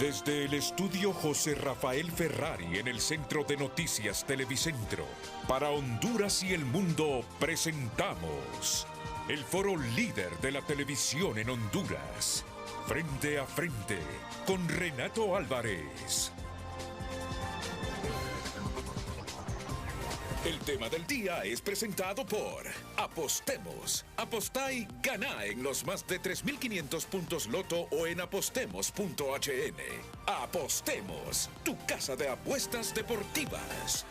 Desde el estudio José Rafael Ferrari en el Centro de Noticias Televicentro, para Honduras y el mundo presentamos el foro líder de la televisión en Honduras. Frente a frente con Renato Álvarez. El tema del día es presentado por Apostemos. Apostá y ganá en los más de 3.500 puntos Loto o en apostemos.hn. Apostemos, tu casa de apuestas deportivas.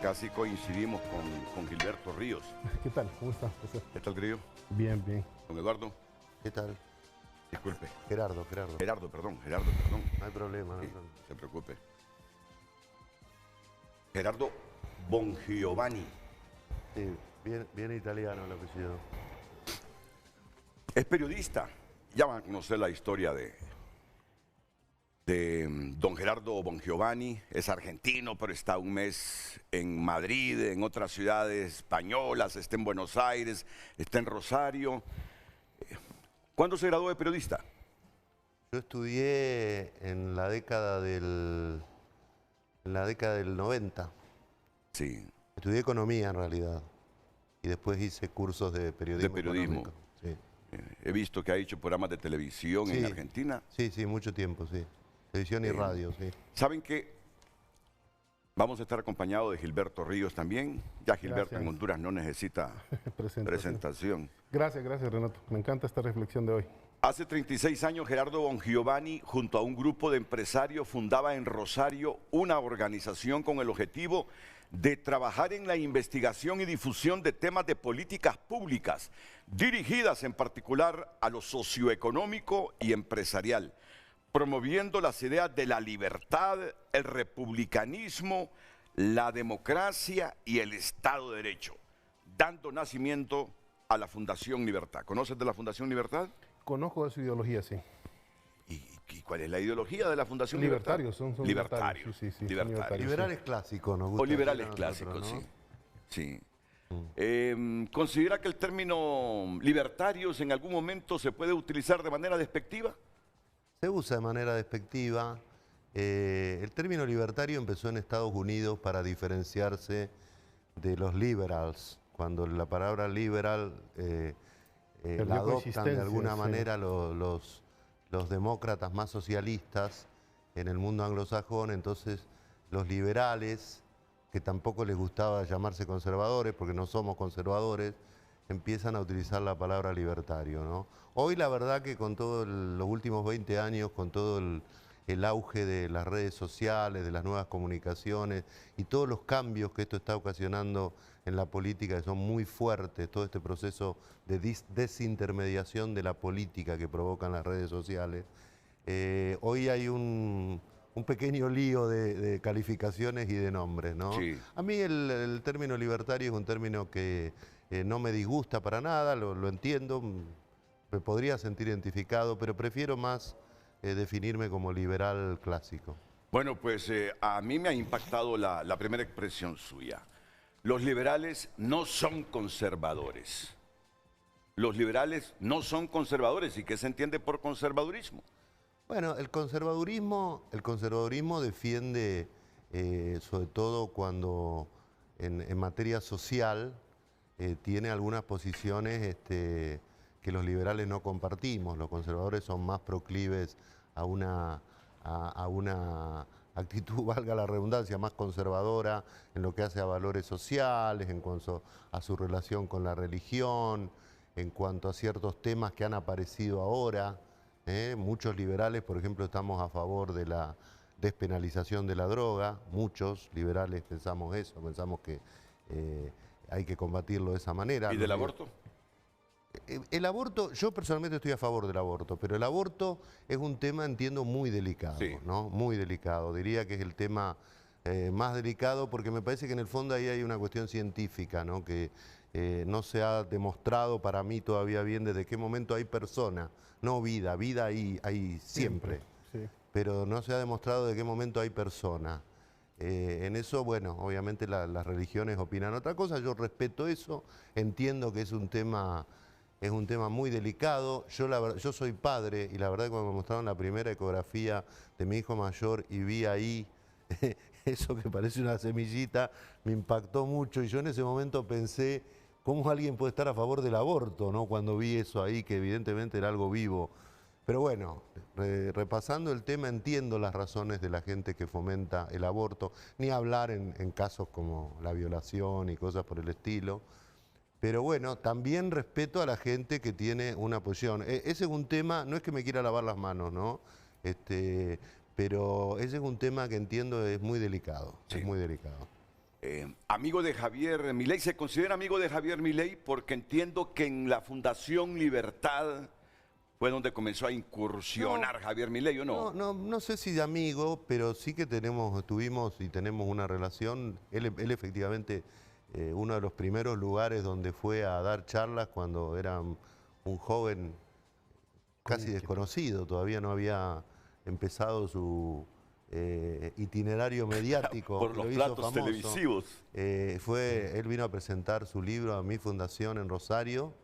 Casi coincidimos con Gilberto Ríos. ¿Qué tal? ¿Cómo estás? ¿Qué tal, Grillo? Bien, bien. Don Eduardo. ¿Qué tal? Disculpe. Gerardo. Gerardo, perdón. No hay problema, Sí, no se preocupe. Gerardo Bongiovanni. Sí, bien italiano el apellido. Es periodista. Ya van a conocer la historia de don Gerardo Bongiovanni. Es argentino, pero está un mes en Madrid, en otras ciudades españolas, está en Buenos Aires, está en Rosario. ¿Cuándo se graduó de periodista? Yo estudié en la década del 90. Sí. Estudié economía en realidad. Y después hice cursos de periodismo. Económico. Sí. He visto que ha hecho programas de televisión en Argentina. Sí, mucho tiempo, sí. Televisión y radio, sí. ¿Saben qué? Vamos a estar acompañados de Gilberto Ríos también. Ya Gilberto en Honduras no necesita presentación. Gracias, Renato. Me encanta esta reflexión de hoy. Hace 36 años, Gerardo Bongiovanni, junto a un grupo de empresarios, fundaba en Rosario una organización con el objetivo de trabajar en la investigación y difusión de temas de políticas públicas, dirigidas en particular a lo socioeconómico y empresarial, promoviendo las ideas de la libertad, el republicanismo, la democracia y el Estado de Derecho, dando nacimiento a la Fundación Libertad. ¿Conoces de la Fundación Libertad? Conozco de su ideología, sí. ¿Y cuál es la ideología de la Fundación Libertarios, Libertad? son libertarios. Sí, Libertarios. Liberales clásicos, nos gusta. O liberales decir a clásicos, nosotros, sí. ¿Considera que el término libertarios en algún momento se puede utilizar de manera despectiva? Se usa de manera despectiva. El término libertario empezó en Estados Unidos para diferenciarse de los liberals. Cuando la palabra liberal la adoptan de alguna manera los demócratas más socialistas en el mundo anglosajón, entonces los liberales, que tampoco les gustaba llamarse conservadores, porque no somos conservadores, empiezan a utilizar la palabra libertario, ¿no? Hoy la verdad que con todos los últimos 20 años, con todo el auge de las redes sociales, de las nuevas comunicaciones y todos los cambios que esto está ocasionando en la política, que son muy fuertes, todo este proceso de desintermediación de la política que provocan las redes sociales, hoy hay un pequeño lío de calificaciones y de nombres, ¿no? Sí. A mí el término libertario es un término que no me disgusta para nada, lo entiendo, me podría sentir identificado, pero prefiero más definirme como liberal clásico. Bueno, pues a mí me ha impactado la primera expresión suya. Los liberales no son conservadores. Los liberales no son conservadores. ¿Y qué se entiende por conservadurismo? Bueno, el conservadurismo defiende, sobre todo cuando en materia social, tiene algunas posiciones que los liberales no compartimos. Los conservadores son más proclives a una actitud, valga la redundancia, más conservadora en lo que hace a valores sociales, en cuanto a su relación con la religión, en cuanto a ciertos temas que han aparecido ahora. Muchos liberales, por ejemplo, estamos a favor de la despenalización de la droga. Muchos liberales pensamos eso, pensamos que hay que combatirlo de esa manera. ¿Y del aborto? El aborto, yo personalmente estoy a favor del aborto, pero el aborto es un tema, entiendo, muy delicado, sí, ¿no? Muy delicado. Diría que es el tema más delicado porque me parece que en el fondo ahí hay una cuestión científica, ¿no? Que no se ha demostrado para mí todavía bien desde qué momento hay persona, no vida, hay siempre. Sí. Pero no se ha demostrado de qué momento hay persona. En eso, bueno, obviamente las religiones opinan otra cosa, yo respeto eso, entiendo que es un tema muy delicado. Yo soy padre y la verdad que cuando me mostraron la primera ecografía de mi hijo mayor y vi ahí eso que parece una semillita, me impactó mucho y yo en ese momento pensé, ¿cómo alguien puede estar a favor del aborto, ¿no? Cuando vi eso ahí, que evidentemente era algo vivo. Pero bueno, repasando el tema, entiendo las razones de la gente que fomenta el aborto, ni hablar en casos como la violación y cosas por el estilo. Pero bueno, también respeto a la gente que tiene una posición. Ese es un tema, no es que me quiera lavar las manos, ¿no? Pero ese es un tema que entiendo es muy delicado, Sí. es muy delicado. Amigo de Javier Milei, ¿se considera amigo de Javier Milei? Porque entiendo que en la Fundación Libertad fue donde comenzó a incursionar Javier Milei, ¿o no? No sé si de amigo, pero sí que tuvimos y tenemos una relación. Él efectivamente, uno de los primeros lugares donde fue a dar charlas cuando era un joven casi desconocido, todavía no había empezado su itinerario mediático. Por los lo hizo platos famoso. televisivos. Él vino a presentar su libro a mi fundación en Rosario,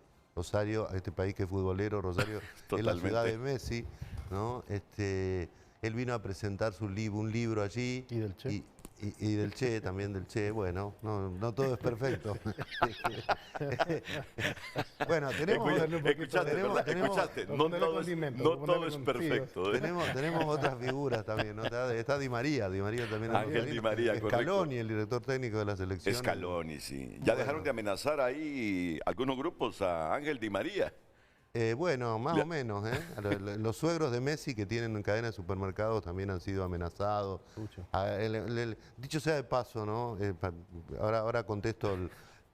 este país que es futbolero, Rosario es la ciudad de Messi, ¿no? Él vino a presentar un libro allí. ¿Y del Che? Y del Che, también del Che, bueno, no todo es perfecto. Bueno, Escuchaste, no todo es perfecto. Tenemos otras figuras también, ¿no? Está Di María también. Ángel Di María, correcto. Scaloni, el director técnico de la selección. Scaloni, sí. Ya dejaron de amenazar ahí algunos grupos a Ángel Di María. Bueno, más o menos. Los suegros de Messi que tienen cadena de supermercados también han sido amenazados. Dicho sea de paso, ¿no? Ahora contesto,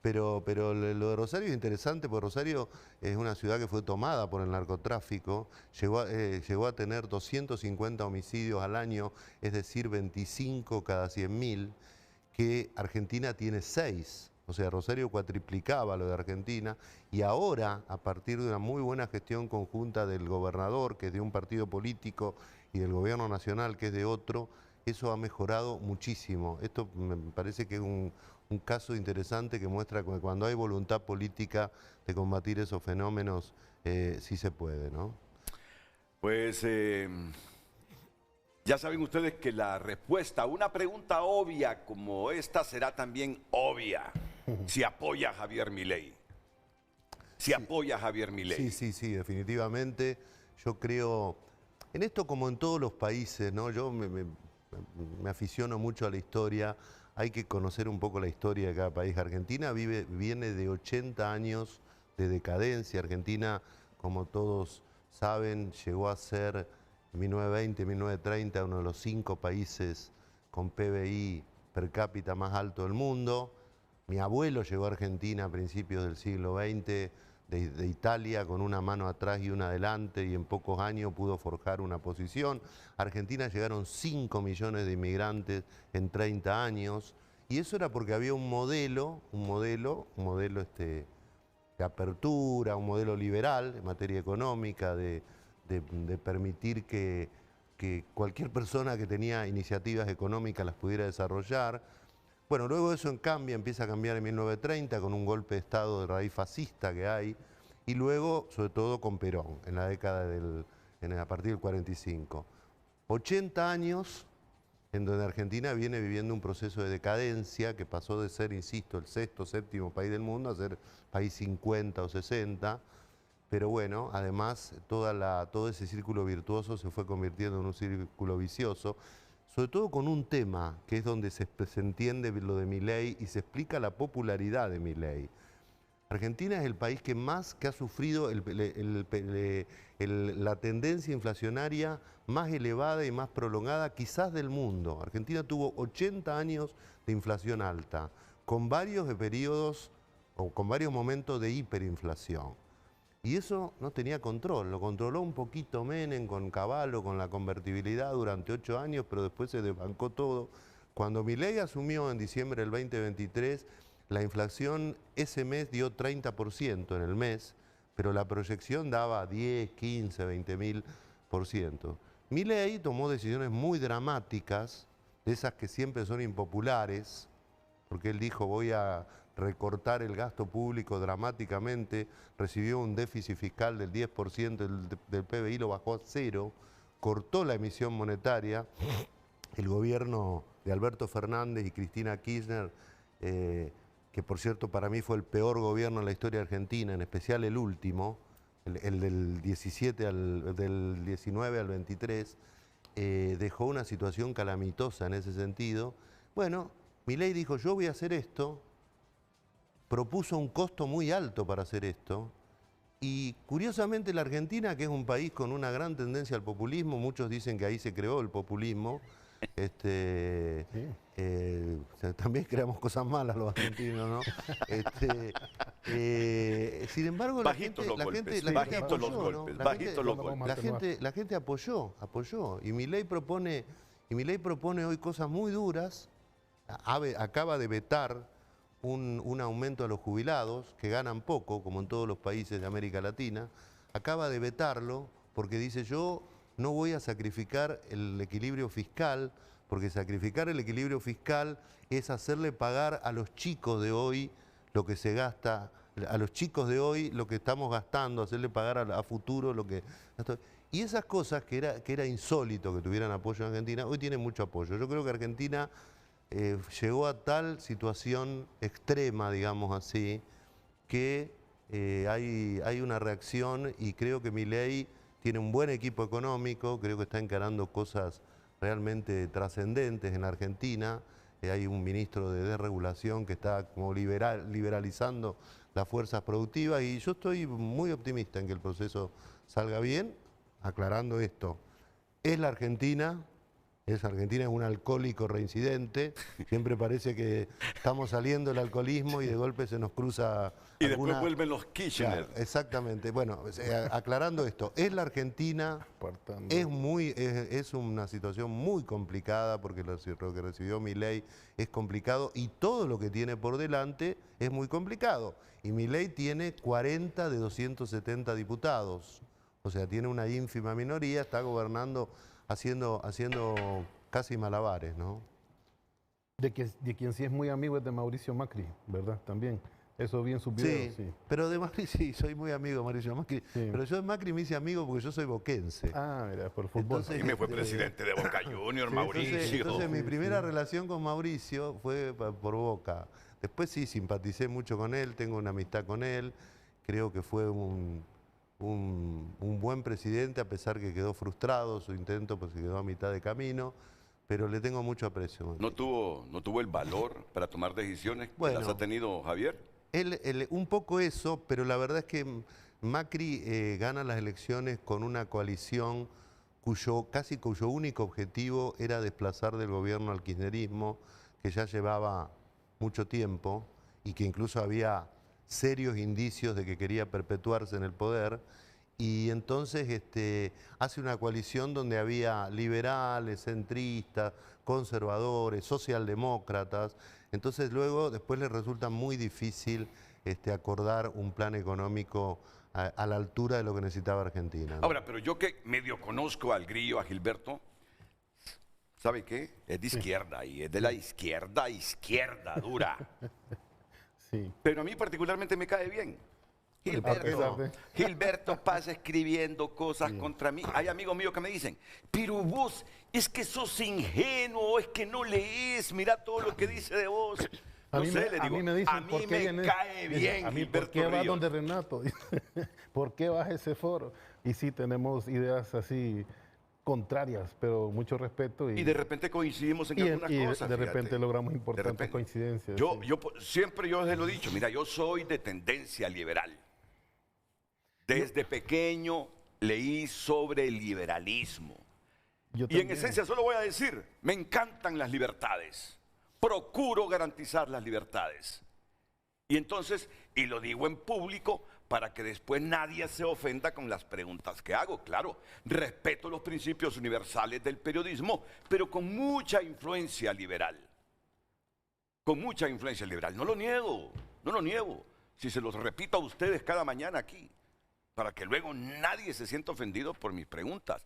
pero lo de Rosario es interesante porque Rosario es una ciudad que fue tomada por el narcotráfico, llegó a tener 250 homicidios al año, es decir, 25 cada 100.000, que Argentina tiene 6. O sea, Rosario cuatriplicaba lo de Argentina y ahora, a partir de una muy buena gestión conjunta del gobernador, que es de un partido político, y del gobierno nacional, que es de otro, eso ha mejorado muchísimo. Esto me parece que es un caso interesante que muestra que cuando hay voluntad política de combatir esos fenómenos, sí se puede, ¿no? Pues ya saben ustedes que la respuesta a una pregunta obvia como esta será también obvia. Si apoya a Javier Milei. Si apoya a Javier Milei. Sí, definitivamente. Yo creo, en esto como en todos los países, ¿no? Yo me aficiono mucho a la historia. Hay que conocer un poco la historia de cada país. Argentina viene de 80 años de decadencia. Argentina, como todos saben, llegó a ser en 1920, 1930 uno de los 5 países con PBI per cápita más alto del mundo. Mi abuelo llegó a Argentina a principios del siglo XX de Italia con una mano atrás y una adelante y en pocos años pudo forjar una posición. A Argentina llegaron 5 millones de inmigrantes en 30 años y eso era porque había un modelo de apertura, un modelo liberal en materia económica, de permitir que cualquier persona que tenía iniciativas económicas las pudiera desarrollar. Bueno, luego eso empieza a cambiar en 1930 con un golpe de Estado de raíz fascista que hay y luego, sobre todo, con Perón, en la década a partir del 45. 80 años en donde Argentina viene viviendo un proceso de decadencia que pasó de ser, insisto, el 6º, 7º país del mundo a ser país 50 o 60. Pero bueno, además todo ese círculo virtuoso se fue convirtiendo en un círculo vicioso, sobre todo con un tema que es donde se entiende lo de Milei y se explica la popularidad de Milei. Argentina es el país que ha sufrido la tendencia inflacionaria más elevada y más prolongada quizás del mundo. Argentina tuvo 80 años de inflación alta, con varios periodos o con varios momentos de hiperinflación. Y eso no tenía control, lo controló un poquito Menem con Cavallo, con la convertibilidad durante 8 años, pero después se desbancó todo. Cuando Milei asumió en diciembre del 2023, la inflación ese mes dio 30% en el mes, pero la proyección daba 10, 15, 20.000%. Milei tomó decisiones muy dramáticas de esas que siempre son impopulares, porque él dijo voy a recortar el gasto público dramáticamente, recibió un déficit fiscal del 10% del PBI, lo bajó a 0, cortó la emisión monetaria. El gobierno de Alberto Fernández y Cristina Kirchner, que por cierto para mí fue el peor gobierno en la historia argentina, en especial el último, el del 19 al 23, dejó una situación calamitosa en ese sentido. Bueno, Milei dijo, yo voy a hacer esto, propuso un costo muy alto para hacer esto, y curiosamente la Argentina, que es un país con una gran tendencia al populismo, muchos dicen que ahí se creó el populismo, también creamos cosas malas los argentinos, ¿no? Sin embargo, la gente apoyó, y Milei propone hoy cosas muy duras. Acaba de vetar un aumento a los jubilados, que ganan poco, como en todos los países de América Latina. Acaba de vetarlo porque dice, yo no voy a sacrificar el equilibrio fiscal, porque sacrificar el equilibrio fiscal es hacerle pagar a los chicos de hoy lo que se gasta, a los chicos de hoy lo que estamos gastando, hacerle pagar a futuro lo que... Y esas cosas que era insólito que tuvieran apoyo en Argentina, hoy tienen mucho apoyo. Yo creo que Argentina llegó a tal situación extrema, digamos así, que hay una reacción, y creo que Milei tiene un buen equipo económico, creo que está encarando cosas realmente trascendentes en Argentina. Hay un ministro de desregulación que está como liberalizando las fuerzas productivas, y yo estoy muy optimista en que el proceso salga bien, aclarando esto. La Argentina es un alcohólico reincidente, siempre parece que estamos saliendo del alcoholismo y de golpe se nos cruza... Y después vuelven los Kirchner. Claro, exacamente. Bueno, aclarando esto, la Argentina es una situación muy complicada, porque lo que recibió Milei es complicado, y todo lo que tiene por delante es muy complicado. Y Milei tiene 40 de 270 diputados, o sea, tiene una ínfima minoría, está gobernando haciendo casi malabares, ¿no? De quien sí es muy amigo es de Mauricio Macri, ¿verdad? También. Eso vi en sus videos. Sí, pero de Macri sí, soy muy amigo de Mauricio Macri. Sí. Pero yo de Macri me hice amigo porque yo soy boquense. Ah, mira, por fútbol. Entonces, y me fue presidente de Boca Junior, sí, Mauricio. Entonces mi primera relación con Mauricio fue por Boca. Después sí, simpaticé mucho con él, tengo una amistad con él. Creo que fue un buen presidente, a pesar que quedó frustrado, su intento pues se quedó a mitad de camino, pero le tengo mucho aprecio. ¿No tuvo el valor para tomar decisiones que las ha tenido Javier? Un poco eso, pero la verdad es que Macri gana las elecciones con una coalición cuyo único objetivo era desplazar del gobierno al kirchnerismo, que ya llevaba mucho tiempo y que incluso había serios indicios de que quería perpetuarse en el poder, y entonces hace una coalición donde había liberales, centristas, conservadores, socialdemócratas. Entonces después le resulta muy difícil acordar un plan económico a la altura de lo que necesitaba Argentina, ¿no? Ahora, pero yo que medio conozco al Grillo, a Gilberto, ¿sabe qué? Es de izquierda, y es de la izquierda dura. Sí. Pero a mí particularmente me cae bien. Gilberto pasa escribiendo cosas contra mí. Hay amigos míos que me dicen, pero vos es que sos ingenuo, es que no lees, mira todo lo que dice de vos. A mí me dicen, a mí me cae bien, a mí, Gilberto ¿por qué vas Ríos? donde Renato? ¿Por qué vas a ese foro? Y sí, tenemos ideas así contrarias, pero mucho respeto. Y de repente coincidimos en algunas cosas. De repente logramos importantes coincidencias. Siempre yo les lo he dicho, mira, yo soy de tendencia liberal. Desde pequeño leí sobre el liberalismo. Y en esencia solo voy a decir, me encantan las libertades. Procuro garantizar las libertades. Y entonces, y lo digo en público para que después nadie se ofenda con las preguntas que hago. Claro, respeto los principios universales del periodismo, pero con mucha influencia liberal. Con mucha influencia liberal. No lo niego, no lo niego. Si se los repito a ustedes cada mañana aquí, para que luego nadie se sienta ofendido por mis preguntas.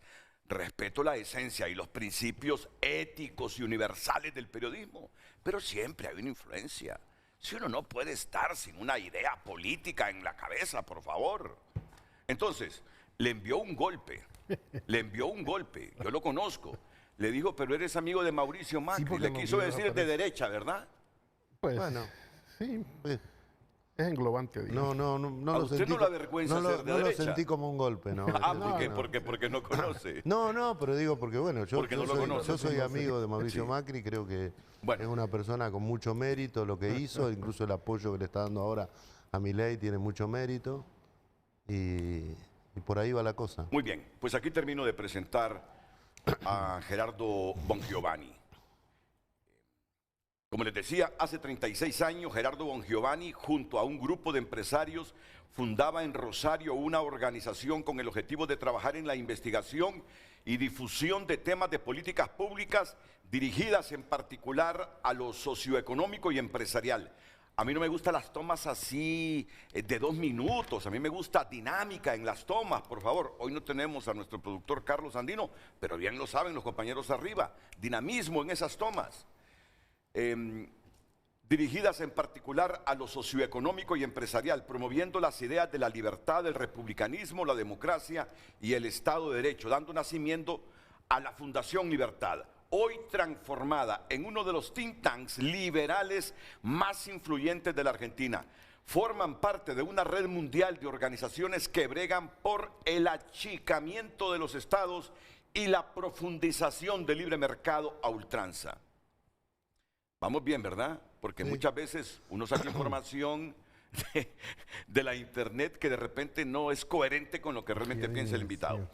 respeto la esencia y los principios éticos y universales del periodismo, pero siempre hay una influencia. Si uno no puede estar sin una idea política en la cabeza, por favor. Entonces, le envió un golpe, yo lo conozco. Le dijo, pero eres amigo de Mauricio Macri, porque le los quiso videos decir de aparecen. derecha, ¿verdad? Pues, Bueno. sí, Eh, es englobante. digamos. No ¿A lo usted sentí. no le avergüenza no lo- ser de no lo derecha? sentí como un golpe, ¿no? Ah, No, porque no conoce. No, pero digo porque bueno, Porque no lo conoce. yo soy amigo de Mauricio Sí. Macri, creo que Bueno. es una persona con mucho mérito lo que hizo, incluso el apoyo que le está dando ahora a Milei tiene mucho mérito y por ahí va la cosa. Muy bien, pues aquí termino de presentar a Gerardo Bongiovanni. Como les decía, hace 36 años Gerardo Bongiovanni, junto a un grupo de empresarios, fundaba en Rosario una organización con el objetivo de trabajar en la investigación y difusión de temas de políticas públicas dirigidas en particular a lo socioeconómico y empresarial. A mí no me gustan las tomas así de 2 minutos, a mí me gusta dinámica en las tomas, por favor. Hoy no tenemos a nuestro productor Carlos Andino, pero bien lo saben los compañeros arriba, dinamismo en esas tomas. Dirigidas en particular a lo socioeconómico y empresarial, promoviendo las ideas de la libertad, el republicanismo, la democracia y el Estado de Derecho, dando nacimiento a la Fundación Libertad, hoy transformada en uno de los think tanks liberales más influyentes de la Argentina. Forman parte de una red mundial de organizaciones que bregan por el achicamiento de los estados y la profundización del libre mercado a ultranza. Vamos bien, ¿verdad? Porque Sí. muchas veces uno saca información de la internet que de repente no es coherente con lo que realmente piensa el invitado.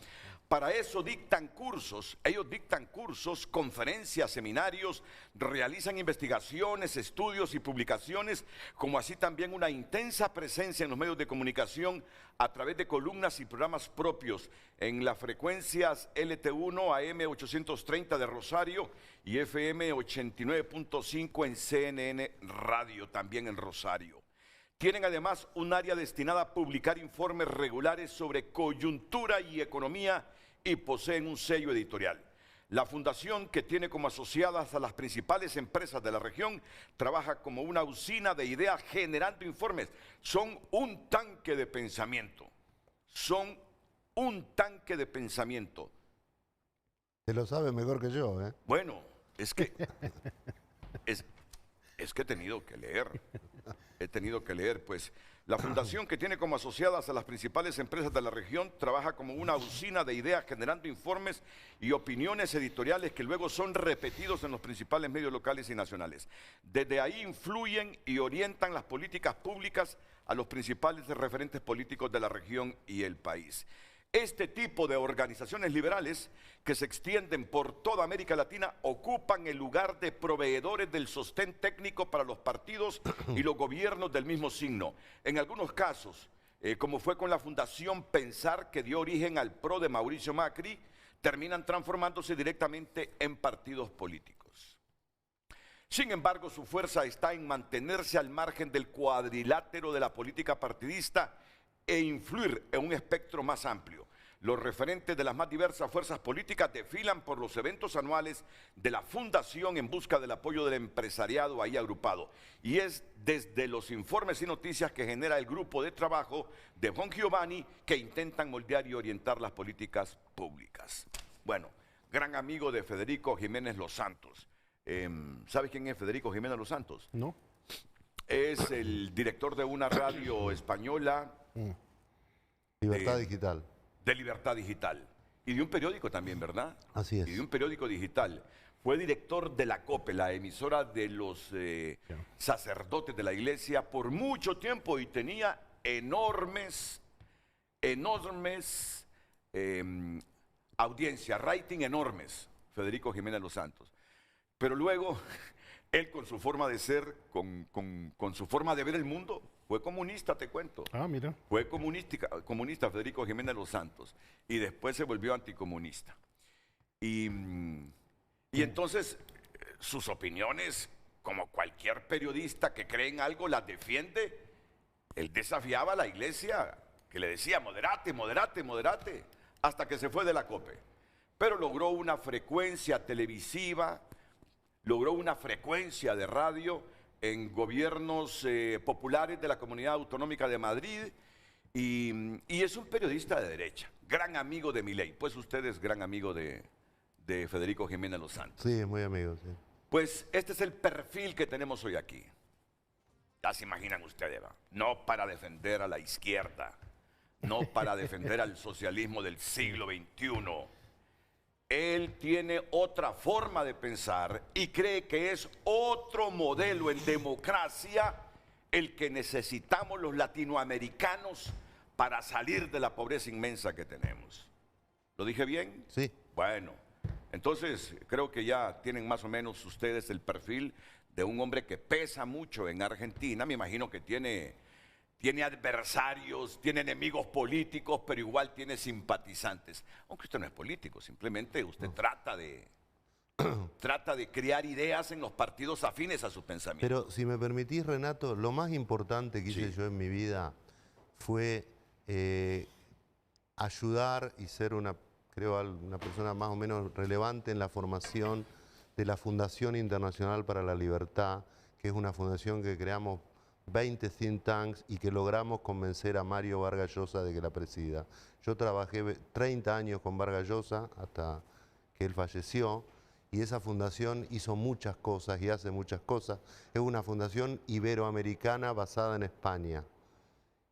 Para eso dictan cursos, ellos dictan cursos, conferencias, seminarios, realizan investigaciones, estudios y publicaciones, como así también una intensa presencia en los medios de comunicación a través de columnas y programas propios en las frecuencias LT1 AM 830 de Rosario y FM 89.5 en CNN Radio, también en Rosario. Tienen además un área destinada a publicar informes regulares sobre coyuntura y economía y poseen un sello editorial. La fundación, que tiene como asociadas a las principales empresas de la región, trabaja como una usina de ideas generando informes. Son un tanque de pensamiento. Son un tanque de pensamiento. Te lo sabe mejor que yo, ¿eh? Bueno, es que he tenido que leer. He tenido que leer, pues. La fundación, que tiene como asociadas a las principales empresas de la región, trabaja como una usina de ideas generando informes y opiniones editoriales que luego son repetidos en los principales medios locales y nacionales. Desde ahí influyen y orientan las políticas públicas a los principales referentes políticos de la región y el país. Este tipo de organizaciones liberales, que se extienden por toda América Latina, ocupan el lugar de proveedores del sostén técnico para los partidos y los gobiernos del mismo signo. En algunos casos, como fue con la Fundación Pensar, que dio origen al PRO de Mauricio Macri, terminan transformándose directamente en partidos políticos. Sin embargo, su fuerza está en mantenerse al margen del cuadrilátero de la política partidista e influir en un espectro más amplio. Los referentes de las más diversas fuerzas políticas desfilan por los eventos anuales de la Fundación en busca del apoyo del empresariado ahí agrupado. Y es desde los informes y noticias que genera el grupo de trabajo de Bongiovanni que intentan moldear y orientar las políticas públicas. Bueno, gran amigo de Federico Jiménez Los Santos. ¿Sabes quién es Federico Jiménez Los Santos? ¿No? Es el director de una radio española. Libertad Digital. De Libertad Digital. Y de un periódico también, ¿verdad? Así es. Y de un periódico digital. Fue director de la COPE, la emisora de los sacerdotes de la iglesia, por mucho tiempo y tenía enormes audiencias, rating enormes, Federico Jiménez Los Santos. Pero luego, él con su forma de ser, con su forma de ver el mundo, fue comunista, te cuento. Ah, mira. Fue comunista Federico Jiménez Los Santos y después se volvió anticomunista. Y entonces sus opiniones, como cualquier periodista que cree en algo, las defiende. Él desafiaba a la iglesia, que le decía, moderate, moderate, moderate, hasta que se fue de la COPE. pero logró una frecuencia televisiva, logró una frecuencia de radio en gobiernos populares de la Comunidad Autonómica de Madrid y es un periodista de derecha, gran amigo de Milei. Pues usted es gran amigo de Federico Jiménez Los Santos. Sí, muy amigo, sí. Pues este es el perfil que tenemos hoy aquí. Ya se imaginan ustedes, ¿va? No para defender a la izquierda, no para defender al socialismo del siglo XXI. Él tiene otra forma de pensar y cree que es otro modelo en democracia el que necesitamos los latinoamericanos para salir de la pobreza inmensa que tenemos. ¿Lo dije bien? Sí. Bueno, entonces creo que ya tienen más o menos ustedes el perfil de un hombre que pesa mucho en Argentina. Me imagino que tiene adversarios, tiene enemigos políticos, pero igual tiene simpatizantes. Aunque usted no es político, simplemente usted trata de crear ideas en los partidos afines a sus pensamientos. Pero si me permitís, Renato, lo más importante que hice yo en mi vida fue ayudar y ser una persona más o menos relevante en la formación de la Fundación Internacional para la Libertad, que es una fundación que creamos 20 think tanks y que logramos convencer a Mario Vargas Llosa de que la presida. Yo trabajé 30 años con Vargas Llosa hasta que él falleció y esa fundación hizo muchas cosas y hace muchas cosas. Es una fundación iberoamericana basada en España.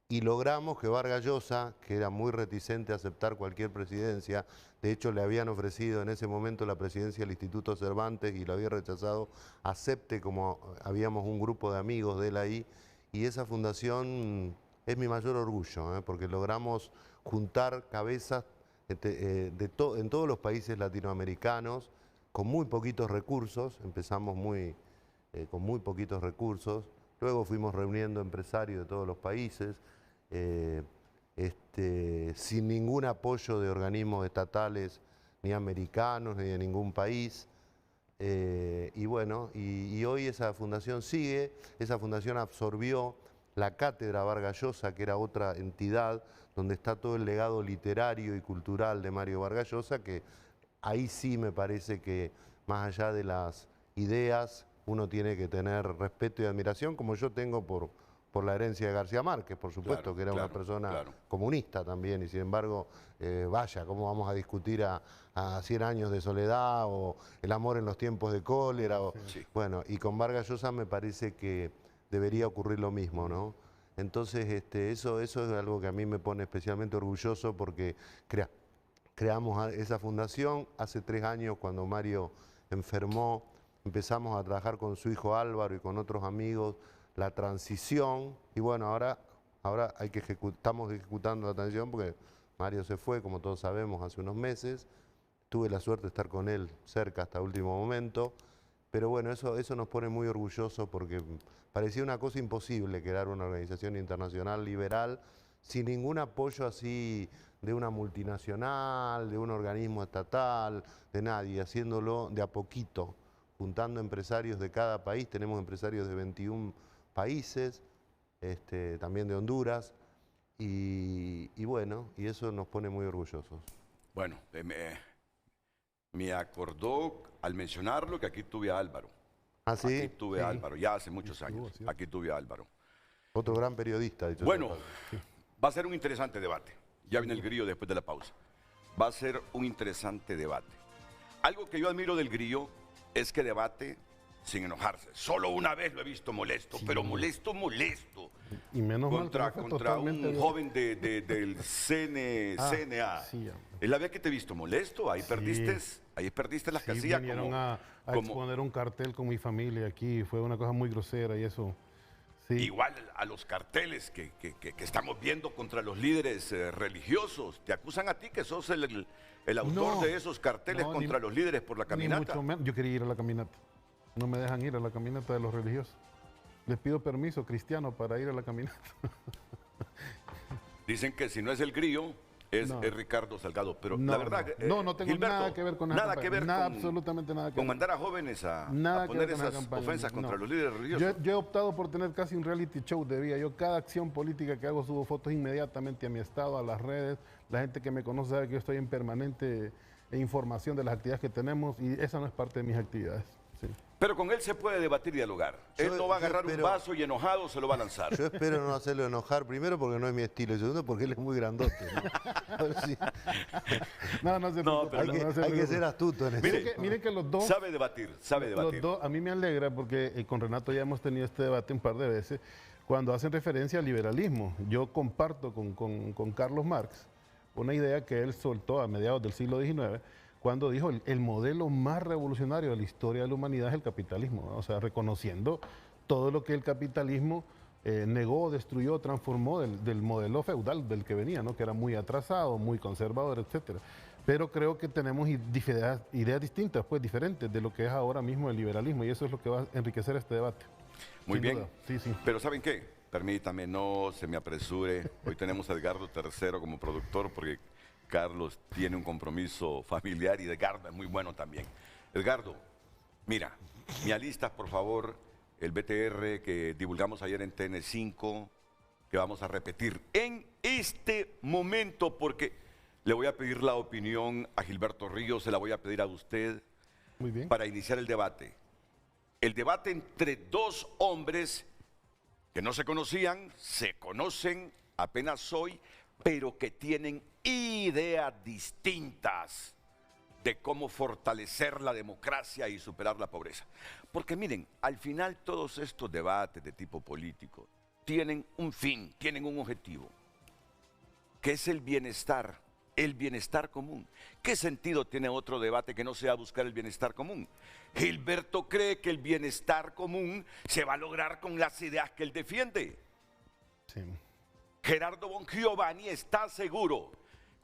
Y logramos que Vargas Llosa, que era muy reticente a aceptar cualquier presidencia, de hecho le habían ofrecido en ese momento la presidencia del Instituto Cervantes y lo había rechazado, acepte, como habíamos un grupo de amigos de él ahí, y esa fundación es mi mayor orgullo, porque logramos juntar cabezas en todos los países latinoamericanos con muy poquitos recursos, empezamos con muy poquitos recursos, luego fuimos reuniendo empresarios de todos los países, sin ningún apoyo de organismos estatales, ni americanos, ni de ningún país. Y bueno, y hoy esa fundación sigue, esa fundación absorbió la Cátedra Vargas Llosa, que era otra entidad donde está todo el legado literario y cultural de Mario Vargas Llosa, que ahí sí me parece que más allá de las ideas, uno tiene que tener respeto y admiración, como yo tengo por la herencia de García Márquez, por supuesto, que era una persona comunista también, y sin embargo, vaya, ¿cómo vamos a discutir a 100 años de soledad o el amor en los tiempos de cólera? Bueno, y con Vargas Llosa me parece que debería ocurrir lo mismo, ¿no? Entonces, eso es algo que a mí me pone especialmente orgulloso porque creamos esa fundación hace 3 años cuando Mario enfermó. Empezamos a trabajar con su hijo Álvaro y con otros amigos la transición y bueno, ahora estamos ejecutando la transición porque Mario se fue, como todos sabemos, hace unos meses. Tuve la suerte de estar con él cerca hasta el último momento, pero bueno, eso nos pone muy orgullosos porque parecía una cosa imposible crear una organización internacional liberal sin ningún apoyo así de una multinacional, de un organismo estatal, de nadie, haciéndolo de a poquito, juntando empresarios de cada país. Tenemos empresarios de 21 países, también de Honduras, y bueno, y eso nos pone muy orgullosos. Bueno, me acordó al mencionarlo que aquí tuve a Álvaro. ¿Ah, sí? Aquí tuve a Álvaro, ya hace muchos años, aquí tuve a Álvaro. Otro gran periodista. Bueno, va a ser un interesante debate. Ya viene el Grillo después de la pausa. Va a ser un interesante debate. Algo que yo admiro del Grillo es que debate sin enojarse. Solo una vez lo he visto molesto, pero molesto. Y menos contra un joven del CNA. Es la vez que te he visto molesto, ahí perdiste las casillas. Vinieron a exponer un cartel con mi familia aquí, fue una cosa muy grosera y eso. Sí. Igual a los carteles que estamos viendo contra los líderes religiosos. Te acusan a ti que sos el autor de esos carteles contra los líderes por la caminata. Ni mucho menos. Yo quería ir a la caminata. No me dejan ir a la caminata de los religiosos. Les pido permiso cristiano para ir a la caminata. Dicen que si no es el Grillo, es Ricardo Salgado. Pero la verdad, no tengo Gilberto, nada que ver con nada que ver absolutamente nada que ver. Con mandar a jóvenes a poner esas ofensas contra los líderes religiosos. Yo he optado por tener casi un reality show de vida. Yo cada acción política que hago subo fotos inmediatamente a mi estado, a las redes. La gente que me conoce sabe que yo estoy en permanente información de las actividades que tenemos y esa no es parte de mis actividades. Sí. Pero con él se puede debatir y dialogar. Él no va a agarrar un vaso y enojado se lo va a lanzar. Yo espero no hacerlo enojar, primero porque no es mi estilo, y segundo porque él es muy grandote, ¿no? A ver si- No se preocupe, hay que preocupe. ser astuto en eso. Miren que los dos... Sabe debatir, sabe Los debatir. dos, a mí me alegra porque con Renato ya hemos tenido este debate un par de veces cuando hacen referencia al liberalismo. Yo comparto con Carlos Marx una idea que él soltó a mediados del siglo XIX cuando dijo el modelo más revolucionario de la historia de la humanidad es el capitalismo, ¿no? O sea, reconociendo todo lo que el capitalismo negó, destruyó, transformó del modelo feudal del que venía, ¿no? Que era muy atrasado, muy conservador, etcétera. Pero creo que tenemos ideas distintas, pues diferentes de lo que es ahora mismo el liberalismo y eso es lo que va a enriquecer este debate. Muy Sin bien. duda. Sí. Pero ¿saben qué? Permítame, no se me apresure. Hoy tenemos a Edgardo III como productor porque Carlos tiene un compromiso familiar y Edgardo es muy bueno también. Edgardo, mira, me alistas por favor el BTR que divulgamos ayer en TN5, que vamos a repetir en este momento porque le voy a pedir la opinión a Gilberto Ríos, se la voy a pedir a usted Muy bien. para iniciar el debate. El debate entre dos hombres que no se conocían, se conocen apenas hoy, pero que tienen ideas distintas de cómo fortalecer la democracia y superar la pobreza. Porque miren, al final todos estos debates de tipo político tienen un fin, tienen un objetivo, que es el bienestar común. ¿Qué sentido tiene otro debate que no sea buscar el bienestar común? Gilberto cree que el bienestar común se va a lograr con las ideas que él defiende. Sí. Gerardo Bongiovanni está seguro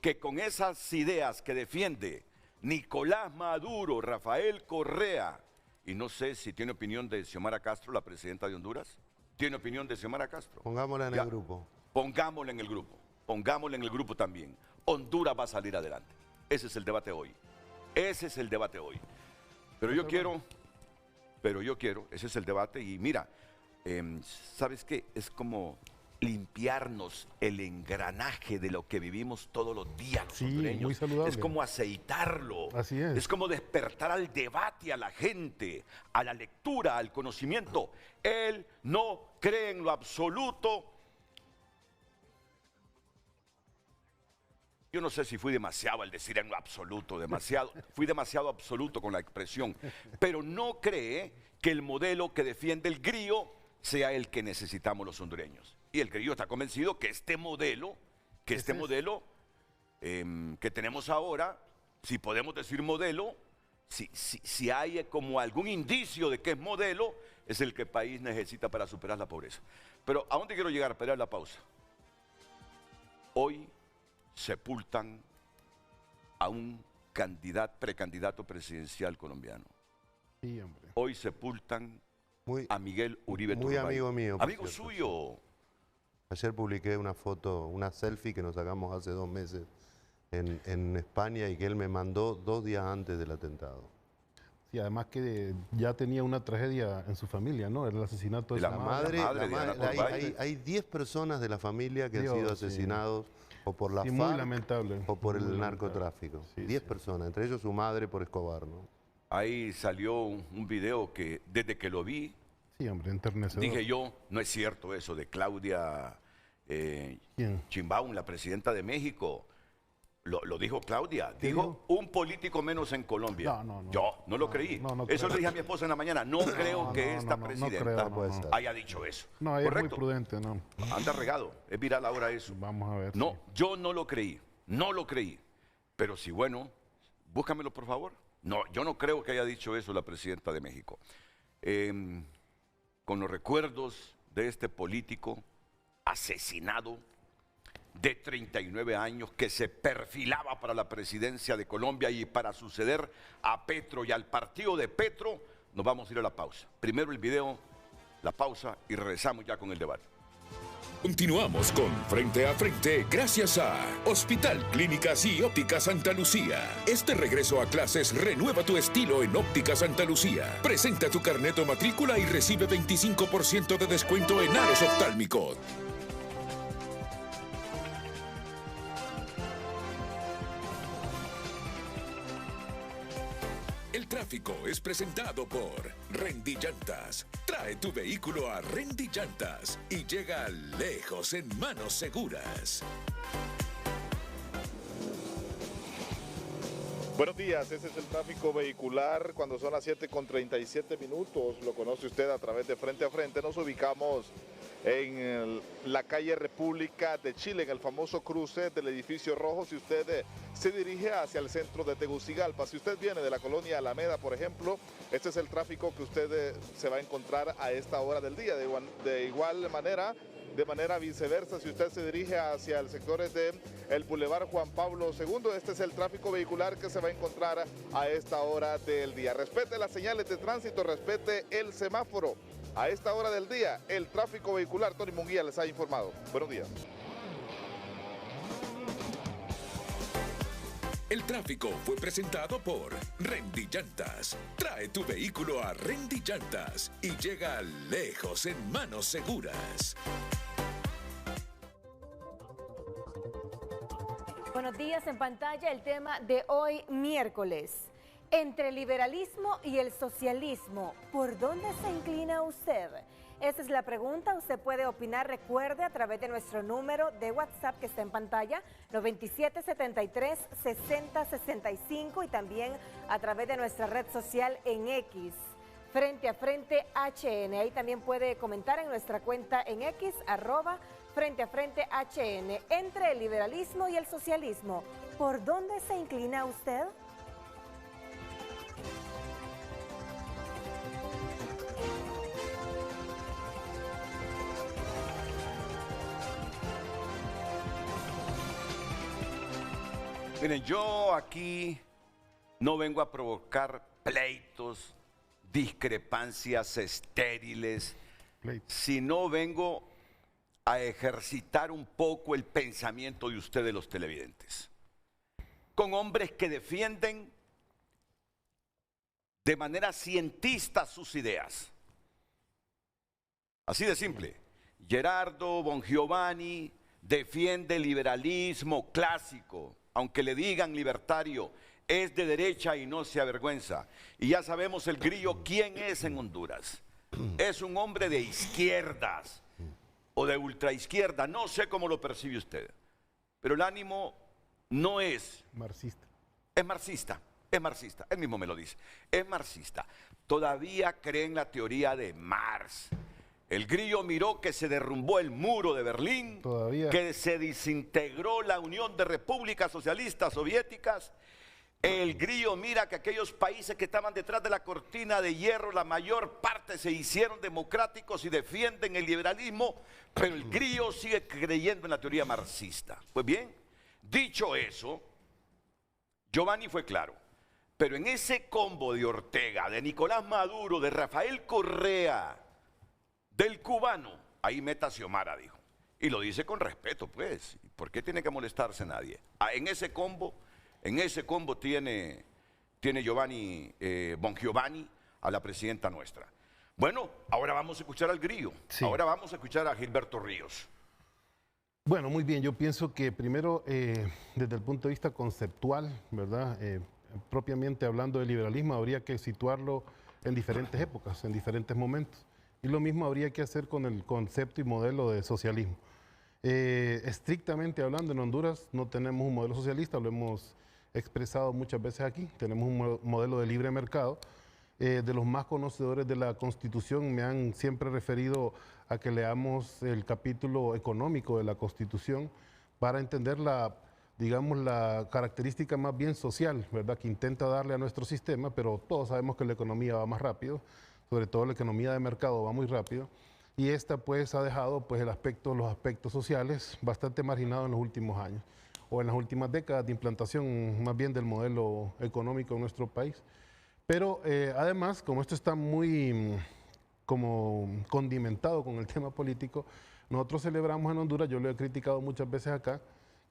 que con esas ideas que defiende Nicolás Maduro, Rafael Correa, y no sé si tiene opinión de Xiomara Castro, la presidenta de Honduras, ¿tiene opinión de Xiomara Castro? Pongámosla en Ya. el grupo. Pongámosla en el grupo, pongámosla en el grupo también. Honduras va a salir adelante. Ese es el debate hoy. Ese es el debate hoy. Pero yo quiero, ese es el debate y mira, ¿sabes qué? Es como limpiarnos el engranaje de lo que vivimos todos los días los Sí, hondureños. muy saludable. Es como aceitarlo. Así es. Es como despertar al debate, a la gente, a la lectura, al conocimiento. Él no cree en lo absoluto. Yo no sé si fui demasiado al decir en lo absoluto, fui demasiado absoluto con la expresión, pero no cree que el modelo que defiende el Grillo sea el que necesitamos los hondureños. Y el Grillo está convencido que este modelo, que tenemos ahora, si podemos decir modelo, si hay como algún indicio de que es modelo, es el que el país necesita para superar la pobreza. Pero ¿a dónde quiero llegar? Para la pausa. Hoy sepultan a un precandidato presidencial colombiano. Sí, hombre. Hoy sepultan a Miguel Uribe Muy Turbay. amigo mío, por Amigo cierto. suyo. Ayer publiqué una foto, una selfie que nos sacamos hace 2 meses en España y que él me mandó 2 días antes del atentado. Sí, además que ya tenía una tragedia en su familia, ¿no? El asesinato de La su madre Diana Turbay. Hay 10 personas de la familia que Dios, han sido sí. asesinados o por la Sí, muy FARC lamentable. o por Muy el lamentable. narcotráfico. Sí, 10 sí. personas, entre ellos su madre por Escobar, ¿no? Ahí salió un video que desde que lo vi, Sí, hombre, enternecedor. dije yo, no es cierto eso de Claudia ¿Quién? Sheinbaum, la presidenta de México. Lo dijo Claudia, ¿Qué dijo un político menos en Colombia. No. Yo no lo creí. no Eso creo. le dije a mi esposa en la mañana. No creo que esta no presidenta creo, puede ser. haya dicho eso. No, ella es muy ¿Correcto? prudente, ¿no? Anda regado. Es viral ahora eso. Vamos a ver. No, sí. yo no lo creí. No lo creí. Pero si bueno, búscamelo por favor. No, yo no creo que haya dicho eso la presidenta de México. Con los recuerdos de este político asesinado de 39 años que se perfilaba para la presidencia de Colombia y para suceder a Petro y al partido de Petro, nos vamos a ir a la pausa. Primero el video, la pausa y regresamos ya con el debate. Continuamos con Frente a Frente gracias a Hospital Clínicas y Óptica Santa Lucía. Este regreso a clases renueva tu estilo en Óptica Santa Lucía. Presenta tu carnet o matrícula y recibe 25% de descuento en aros oftálmicos. tráfico es presentado por Rendy Llantas. Trae tu vehículo a Rendy Llantas y llega lejos en manos seguras. Buenos días, ese es el tráfico vehicular cuando son las 7:37 minutos. Lo conoce usted a través de Frente a Frente. Nos ubicamos en la calle República de Chile, en el famoso cruce del edificio rojo. Si usted se dirige hacia el centro de Tegucigalpa, si usted viene de la colonia Alameda, por ejemplo, este es el tráfico que usted se va a encontrar a esta hora del día. De igual manera, de manera viceversa, si usted se dirige hacia el sector del Boulevard Juan Pablo II, este es el tráfico vehicular que se va a encontrar a esta hora del día. Respete las señales de tránsito, respete el semáforo. A esta hora del día, el tráfico vehicular, Tony Munguía les ha informado. Buenos días. El tráfico fue presentado por Rendy Llantas. Trae tu vehículo a Rendy Llantas y llega lejos en manos seguras. Buenos días, en pantalla el tema de hoy miércoles. Entre el liberalismo y el socialismo, ¿por dónde se inclina usted? Esa es la pregunta, usted puede opinar, recuerde, a través de nuestro número de WhatsApp que está en pantalla, 9773-6065, y también a través de nuestra red social en X, Frente a Frente HN. Ahí también puede comentar en nuestra cuenta en X, @Frente a Frente HN. Entre el liberalismo y el socialismo, ¿por dónde se inclina usted? Miren, yo aquí no vengo a provocar pleitos, discrepancias estériles, sino vengo a ejercitar un poco el pensamiento de ustedes, los televidentes, con hombres que defienden de manera cientista sus ideas. Así de simple. Gerardo Bongiovanni defiende el liberalismo clásico, aunque le digan libertario, es de derecha y no se avergüenza. Y ya sabemos el Grillo quién es en Honduras. Es un hombre de izquierdas o de ultraizquierda, no sé cómo lo percibe usted, pero el ánimo no es marxista. Es marxista, es marxista, él mismo me lo dice, es marxista. Todavía cree en la teoría de Marx. El Grillo miró que se derrumbó el muro de Berlín, que se desintegró la Unión de Repúblicas Socialistas Soviéticas. El Grillo mira que aquellos países que estaban detrás de la cortina de hierro, la mayor parte se hicieron democráticos y defienden el liberalismo, pero el Grillo sigue creyendo en la teoría marxista. Pues bien, dicho eso, Giovanni fue claro, pero en ese combo de Ortega, de Nicolás Maduro, de Rafael Correa, del cubano, ahí meta Xiomara, dijo. Y lo dice con respeto, pues. ¿Por qué tiene que molestarse nadie? En ese combo tiene Giovanni Bongiovanni a la presidenta nuestra. Bueno, ahora vamos a escuchar al Grillo. Sí. Ahora vamos a escuchar a Gilberto Ríos. Bueno, muy bien. Yo pienso que primero, desde el punto de vista conceptual, ¿verdad? Propiamente hablando del liberalismo, habría que situarlo en diferentes épocas, en diferentes momentos. Y lo mismo habría que hacer con el concepto y modelo de socialismo. Estrictamente hablando, en Honduras no tenemos un modelo socialista, lo hemos expresado muchas veces aquí. Tenemos un modelo de libre mercado. De los más conocedores de la Constitución me han siempre referido a que leamos el capítulo económico de la Constitución para entender digamos, la característica más bien social, ¿verdad?, que intenta darle a nuestro sistema, pero todos sabemos que la economía va más rápido, sobre todo la economía de mercado va muy rápido, y esta pues ha dejado pues los aspectos sociales bastante marginados en los últimos años, o en las últimas décadas de implantación más bien del modelo económico en nuestro país. Pero además, como esto está muy como condimentado con el tema político, nosotros celebramos en Honduras, yo lo he criticado muchas veces acá,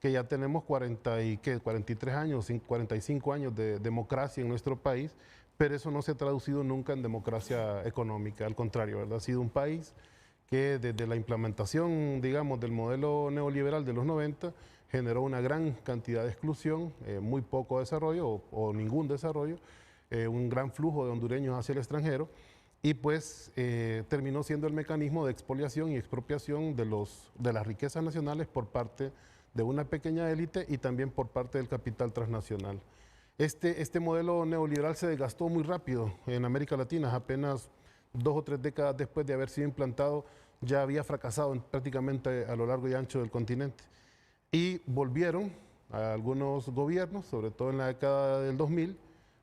que ya tenemos 43 años, 45 años de democracia en nuestro país, pero eso no se ha traducido nunca en democracia económica, al contrario, ¿verdad? Ha sido un país que desde la implementación, digamos, del modelo neoliberal de los 90, generó una gran cantidad de exclusión, muy poco desarrollo o ningún desarrollo, un gran flujo de hondureños hacia el extranjero, y pues terminó siendo el mecanismo de expoliación y expropiación de las riquezas nacionales por parte de una pequeña élite y también por parte del capital transnacional. Este modelo neoliberal se desgastó muy rápido en América Latina, apenas 2 o 3 décadas después de haber sido implantado, ya había fracasado prácticamente a lo largo y ancho del continente. Y volvieron a algunos gobiernos, sobre todo en la década del 2000,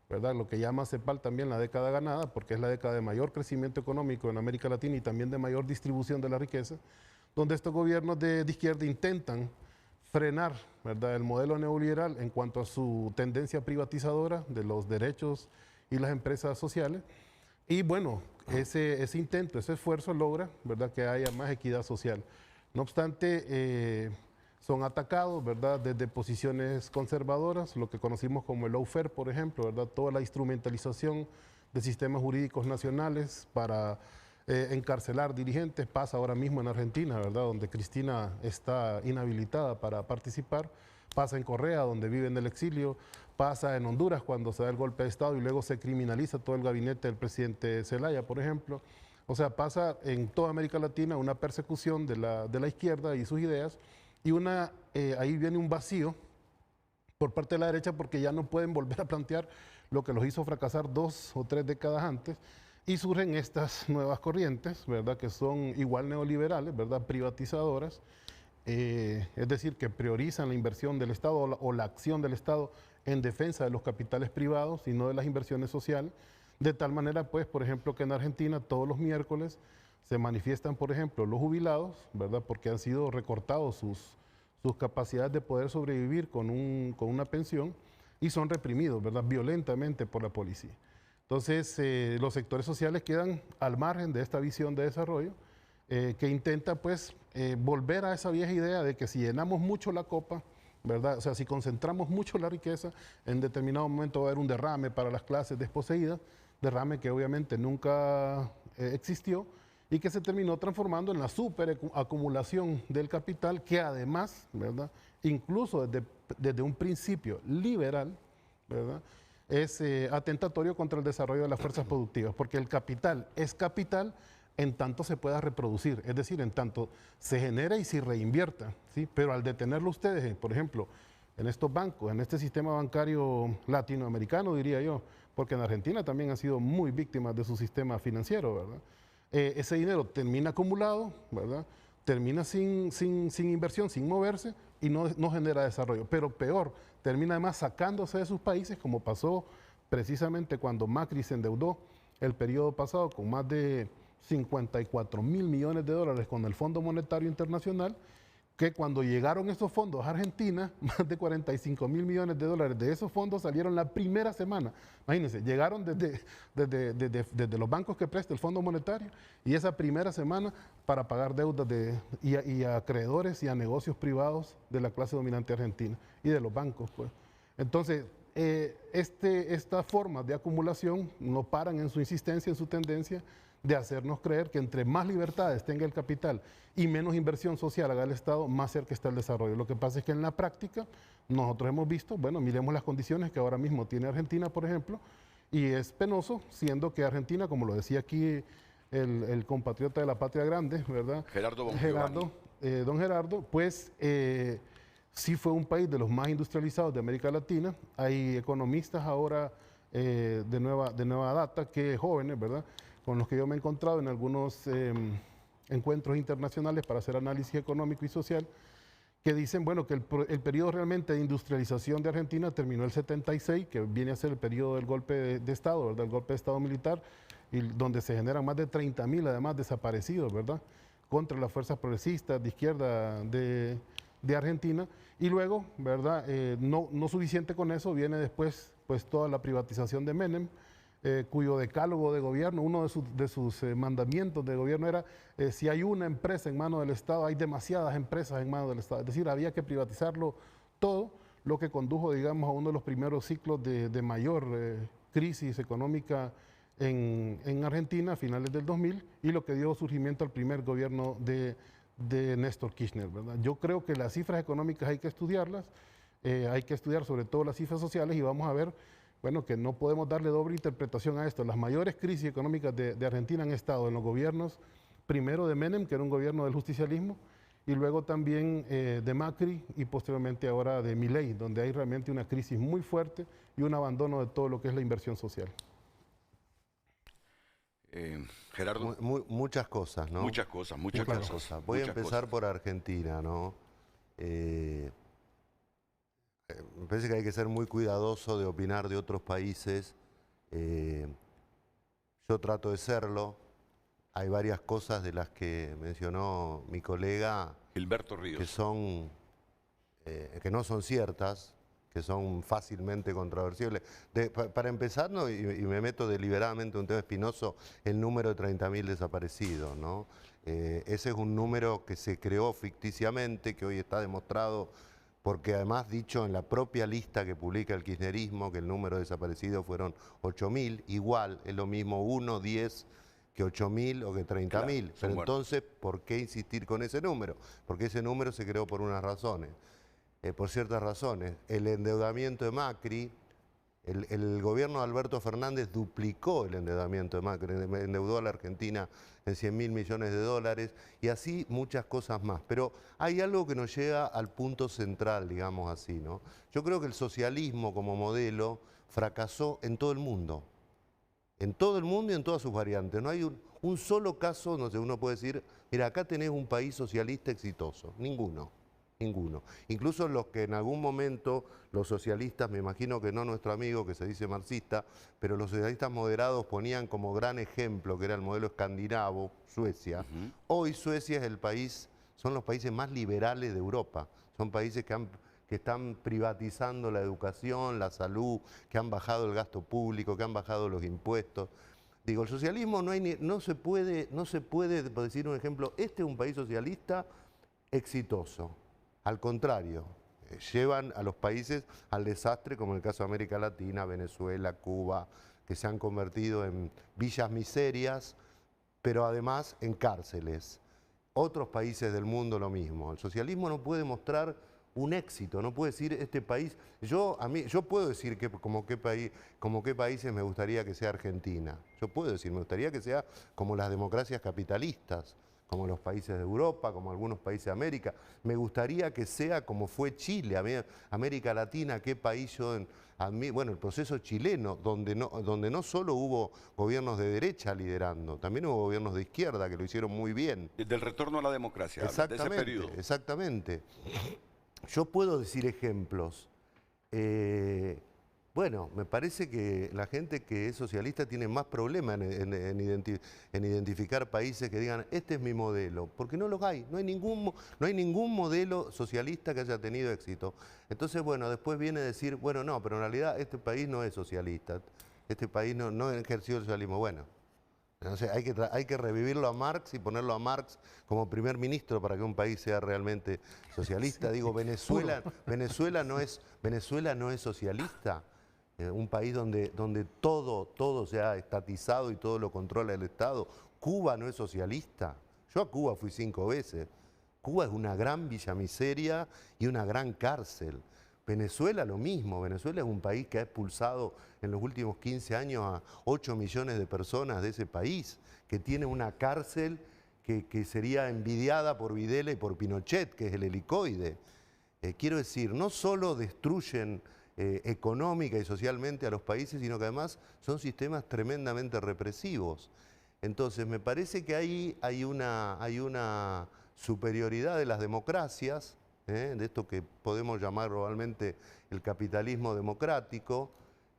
¿verdad? Lo que llama CEPAL también la década ganada, porque es la década de mayor crecimiento económico en América Latina y también de mayor distribución de la riqueza, donde estos gobiernos de izquierda intentan frenar, ¿verdad?, el modelo neoliberal en cuanto a su tendencia privatizadora de los derechos y las empresas sociales. Y bueno, ese intento, ese esfuerzo logra, ¿verdad?, que haya más equidad social. No obstante, son atacados, ¿verdad?, desde posiciones conservadoras, lo que conocimos como el lawfare, por ejemplo, ¿verdad?, toda la instrumentalización de sistemas jurídicos nacionales para encarcelar dirigentes, pasa ahora mismo en Argentina, ¿verdad?, donde Cristina está inhabilitada para participar, pasa en Correa, donde vive en el exilio, pasa en Honduras cuando se da el golpe de Estado y luego se criminaliza todo el gabinete del presidente Zelaya, por ejemplo. O sea, pasa en toda América Latina una persecución de la izquierda y sus ideas, y ahí viene un vacío por parte de la derecha porque ya no pueden volver a plantear lo que los hizo fracasar 2 o 3 décadas antes, y surgen estas nuevas corrientes, ¿verdad?, que son igual neoliberales, ¿verdad?, privatizadoras, es decir, que priorizan la inversión del Estado o la acción del Estado en defensa de los capitales privados y no de las inversiones sociales, de tal manera, pues, por ejemplo, que en Argentina todos los miércoles se manifiestan, por ejemplo, los jubilados, ¿verdad?, porque han sido recortados sus capacidades de poder sobrevivir con una pensión, y son reprimidos, ¿verdad?, violentamente por la policía. Entonces, los sectores sociales quedan al margen de esta visión de desarrollo que intenta, pues, volver a esa vieja idea de que si llenamos mucho la copa, ¿verdad?, o sea, si concentramos mucho la riqueza, en determinado momento va a haber un derrame para las clases desposeídas, derrame que obviamente nunca existió y que se terminó transformando en la superacumulación del capital, que además, ¿verdad?, incluso desde un principio liberal, ¿verdad?, es atentatorio contra el desarrollo de las fuerzas productivas, porque el capital es capital en tanto se pueda reproducir, es decir, en tanto se genera y se reinvierta, ¿sí? Pero al detenerlo ustedes, por ejemplo, en estos bancos, en este sistema bancario latinoamericano, diría yo, porque en Argentina también han sido muy víctimas de su sistema financiero, ¿verdad? Ese dinero termina acumulado, ¿verdad?, termina sin inversión, sin moverse, y no genera desarrollo. Pero peor, termina además sacándose de sus países, como pasó precisamente cuando Macri se endeudó el periodo pasado con más de 54.000 millones de dólares con el Fondo Monetario Internacional, que cuando llegaron esos fondos a Argentina, más de 45.000 millones de dólares de esos fondos salieron la primera semana. Imagínense, llegaron desde los bancos que presta el Fondo Monetario, y esa primera semana para pagar deudas y a acreedores y a negocios privados de la clase dominante argentina y de los bancos, pues. Entonces, estas formas de acumulación no paran en su insistencia, en su tendencia de hacernos creer que entre más libertades tenga el capital y menos inversión social haga el Estado, más cerca está el desarrollo. Lo que pasa es que en la práctica nosotros hemos visto, bueno, miremos las condiciones que ahora mismo tiene Argentina, por ejemplo, y es penoso, siendo que Argentina, como lo decía aquí el compatriota de la Patria Grande, ¿verdad?, don Gerardo, pues sí fue un país de los más industrializados de América Latina. Hay economistas ahora de nueva data, que jóvenes, ¿verdad?, con los que yo me he encontrado en algunos encuentros internacionales para hacer análisis económico y social, que dicen, bueno, que el periodo realmente de industrialización de Argentina terminó el 76, que viene a ser el periodo del golpe de Estado, ¿verdad?, el golpe de Estado militar, y donde se generan más de 30.000 además desaparecidos, ¿verdad?, contra las fuerzas progresistas de izquierda de Argentina. Y luego, ¿verdad?, no suficiente con eso, viene después pues toda la privatización de Menem, cuyo decálogo de gobierno, uno de sus mandamientos de gobierno era, si hay una empresa en manos del Estado, hay demasiadas empresas en manos del Estado. Es decir, había que privatizarlo todo, lo que condujo, digamos, a uno de los primeros ciclos de mayor crisis económica en Argentina a finales del 2000, y lo que dio surgimiento al primer gobierno de Néstor Kirchner, ¿verdad? Yo creo que las cifras económicas hay que estudiarlas, hay que estudiar sobre todo las cifras sociales, y vamos a ver Bueno, que no podemos darle doble interpretación a esto. Las mayores crisis económicas de Argentina han estado en los gobiernos, primero de Menem, que era un gobierno del justicialismo, y luego también de Macri y posteriormente ahora de Milei, donde hay realmente una crisis muy fuerte y un abandono de todo lo que es la inversión social. Gerardo. Muchas cosas, ¿no? Muchas cosas. Voy a empezar por Argentina, ¿no? Me parece que hay que ser muy cuidadoso de opinar de otros países. Yo trato de serlo. Hay varias cosas de las que mencionó mi colega Gilberto Ríos que no son ciertas, que son fácilmente controversibles. Para empezar, ¿no? y me meto deliberadamente en un tema espinoso, el número de 30.000 desaparecidos, ¿no? Ese es un número que se creó ficticiamente, que hoy está demostrado, porque además dicho en la propia lista que publica el kirchnerismo, que el número de desaparecidos fueron 8.000, igual, es lo mismo 1, 10... que 8.000 o que 30.000. Claro, pero entonces, ¿por qué insistir con ese número? Porque ese número se creó por unas razones, por ciertas razones. El endeudamiento de Macri, el gobierno de Alberto Fernández duplicó el endeudamiento de Macri, endeudó a la Argentina en 100.000 millones de dólares y así muchas cosas más. Pero hay algo que nos llega al punto central, digamos así, ¿no? Yo creo que el socialismo como modelo fracasó en todo el mundo. En todo el mundo y en todas sus variantes. No hay un solo caso donde uno puede decir, mira, acá tenés un país socialista exitoso. Ninguno. Incluso los que en algún momento, los socialistas, me imagino que no nuestro amigo que se dice marxista, pero los socialistas moderados ponían como gran ejemplo, que era el modelo escandinavo, Suecia. Hoy Suecia es el país, son los países más liberales de Europa. Son países que están privatizando la educación, la salud, que han bajado el gasto público, que han bajado los impuestos. Digo, el socialismo no se puede, por decir un ejemplo, este es un país socialista exitoso. Al contrario, llevan a los países al desastre, como en el caso de América Latina, Venezuela, Cuba, que se han convertido en villas miserias, pero además en cárceles. Otros países del mundo lo mismo. El socialismo no puede mostrar un éxito, no puede decir este país, yo puedo decir que como qué países me gustaría que sea Argentina, yo puedo decir, me gustaría que sea como las democracias capitalistas, como los países de Europa, como algunos países de América, me gustaría que sea como fue Chile, América Latina, qué país bueno, el proceso chileno, donde no solo hubo gobiernos de derecha liderando, también hubo gobiernos de izquierda que lo hicieron muy bien. Del retorno a la democracia, exactamente, de ese periodo. Exactamente. Yo puedo decir ejemplos. Bueno, me parece que la gente que es socialista tiene más problemas en identificar países que digan, este es mi modelo, porque no los hay. No hay ningún modelo socialista que haya tenido éxito. Entonces, bueno, después viene a decir, bueno, no, pero en realidad este país no es socialista. Este país no ejerció el socialismo. Bueno. Entonces hay que revivirlo a Marx y ponerlo a Marx como primer ministro para que un país sea realmente socialista. Sí. Digo, Venezuela no es socialista. Un país donde todo se ha estatizado y todo lo controla el Estado. Cuba no es socialista. Yo a Cuba fui 5 veces. Cuba es una gran villa miseria y una gran cárcel. Venezuela lo mismo, Venezuela es un país que ha expulsado en los últimos 15 años a 8 millones de personas de ese país, que tiene una cárcel que sería envidiada por Videla y por Pinochet, que es el helicoide. Quiero decir, no solo destruyen económica y socialmente a los países, sino que además son sistemas tremendamente represivos. Entonces, me parece que ahí hay una superioridad de las democracias, de esto que podemos llamar globalmente el capitalismo democrático,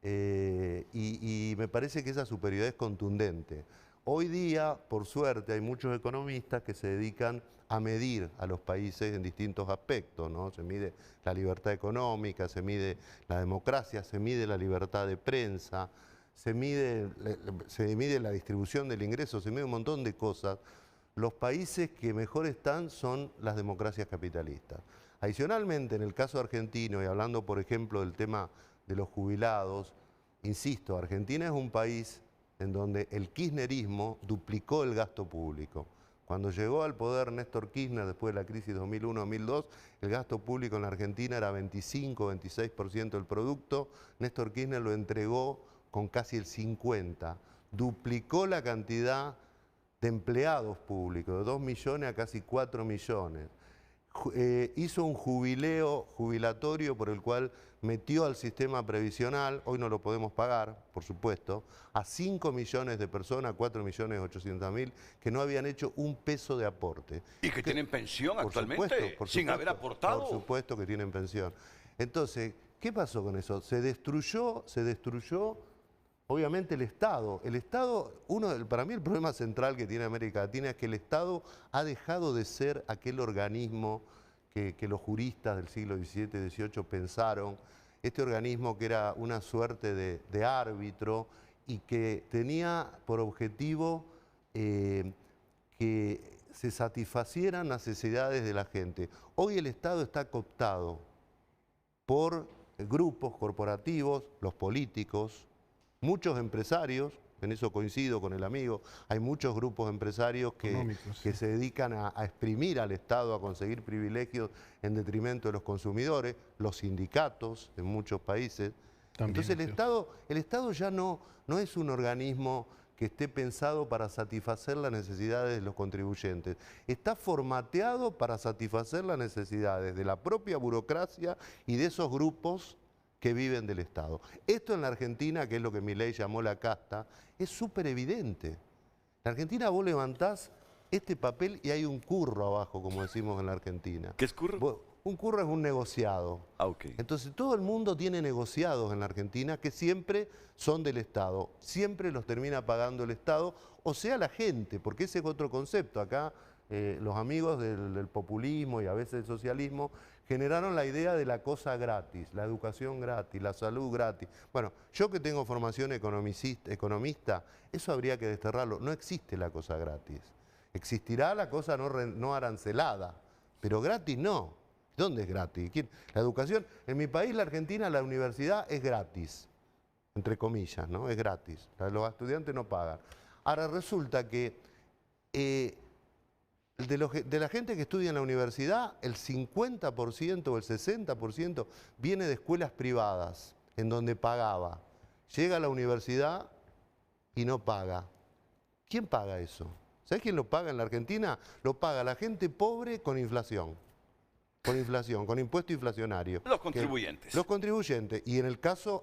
y me parece que esa superioridad es contundente. Hoy día, por suerte, hay muchos economistas que se dedican a medir a los países en distintos aspectos, ¿no? Se mide la libertad económica, se mide la democracia, se mide la libertad de prensa, se mide la distribución del ingreso, se mide un montón de cosas. Los países que mejor están son las democracias capitalistas. Adicionalmente, en el caso argentino, y hablando por ejemplo del tema de los jubilados, insisto, Argentina es un país en donde el kirchnerismo duplicó el gasto público. Cuando llegó al poder Néstor Kirchner después de la crisis 2001-2002, el gasto público en la Argentina era 25-26% del producto. Néstor Kirchner lo entregó con casi el 50%. Duplicó la cantidad de empleados públicos, de 2 millones a casi 4 millones. Hizo un jubilatorio por el cual metió al sistema previsional, hoy no lo podemos pagar, por supuesto, a 5 millones de personas, 4.800.000, que no habían hecho un peso de aporte. Y que tienen pensión actualmente, por sin haber aportado. Por supuesto que tienen pensión. Entonces, ¿qué pasó con eso? Se destruyó, obviamente, el Estado. El Estado, para mí el problema central que tiene América Latina es que el Estado ha dejado de ser aquel organismo que los juristas del siglo XVII y XVIII pensaron, este organismo que era una suerte de árbitro y que tenía por objetivo que se satisfacieran las necesidades de la gente. Hoy el Estado está cooptado por grupos corporativos, los políticos, muchos empresarios, en eso coincido con el amigo, hay muchos grupos empresarios que se dedican a exprimir al Estado, a conseguir privilegios en detrimento de los consumidores, los sindicatos en muchos países. También. Entonces el Estado ya no es un organismo que esté pensado para satisfacer las necesidades de los contribuyentes. Está formateado para satisfacer las necesidades de la propia burocracia y de esos grupos que viven del Estado. Esto en la Argentina, que es lo que Milei llamó la casta, es súper evidente. En la Argentina vos levantás este papel y hay un curro abajo, como decimos en la Argentina. ¿Qué es curro? Un curro es un negociado. Okay. Entonces todo el mundo tiene negociados en la Argentina que siempre son del Estado. Siempre los termina pagando el Estado, o sea la gente, porque ese es otro concepto. Acá los amigos del populismo y a veces del socialismo generaron la idea de la cosa gratis, la educación gratis, la salud gratis. Bueno, yo que tengo formación economista, eso habría que desterrarlo. No existe la cosa gratis. Existirá la cosa no arancelada, pero gratis no. ¿Dónde es gratis? La educación, en mi país, la Argentina, la universidad es gratis, entre comillas, ¿no? Es gratis. Los estudiantes no pagan. Ahora resulta que de la gente que estudia en la universidad, el 50% o el 60% viene de escuelas privadas, en donde pagaba. Llega a la universidad y no paga. ¿Quién paga eso? ¿Sabés quién lo paga en la Argentina? Lo paga la gente pobre con inflación. Con inflación, con impuesto inflacionario. Los contribuyentes. Los contribuyentes. Y en el caso,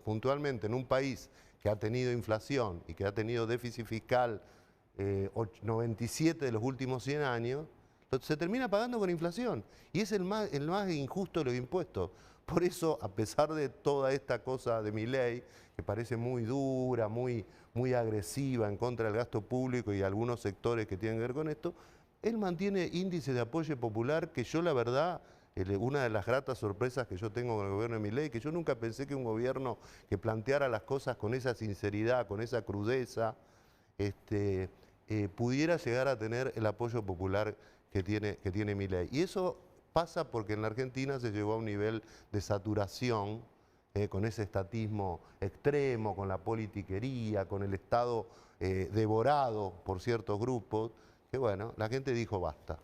puntualmente, en un país que ha tenido inflación y que ha tenido déficit fiscal 97 de los últimos 100 años, se termina pagando con inflación. Y es el más injusto de los impuestos. Por eso, a pesar de toda esta cosa de Milei, que parece muy dura, muy agresiva en contra del gasto público y algunos sectores que tienen que ver con esto, él mantiene índices de apoyo popular que yo, la verdad, una de las gratas sorpresas que yo tengo con el gobierno de Milei, que yo nunca pensé que un gobierno que planteara las cosas con esa sinceridad, con esa crudeza, pudiera llegar a tener el apoyo popular que tiene Milei. Y eso pasa porque en la Argentina se llegó a un nivel de saturación, con ese estatismo extremo, con la politiquería, con el Estado devorado por ciertos grupos, que bueno, la gente dijo basta.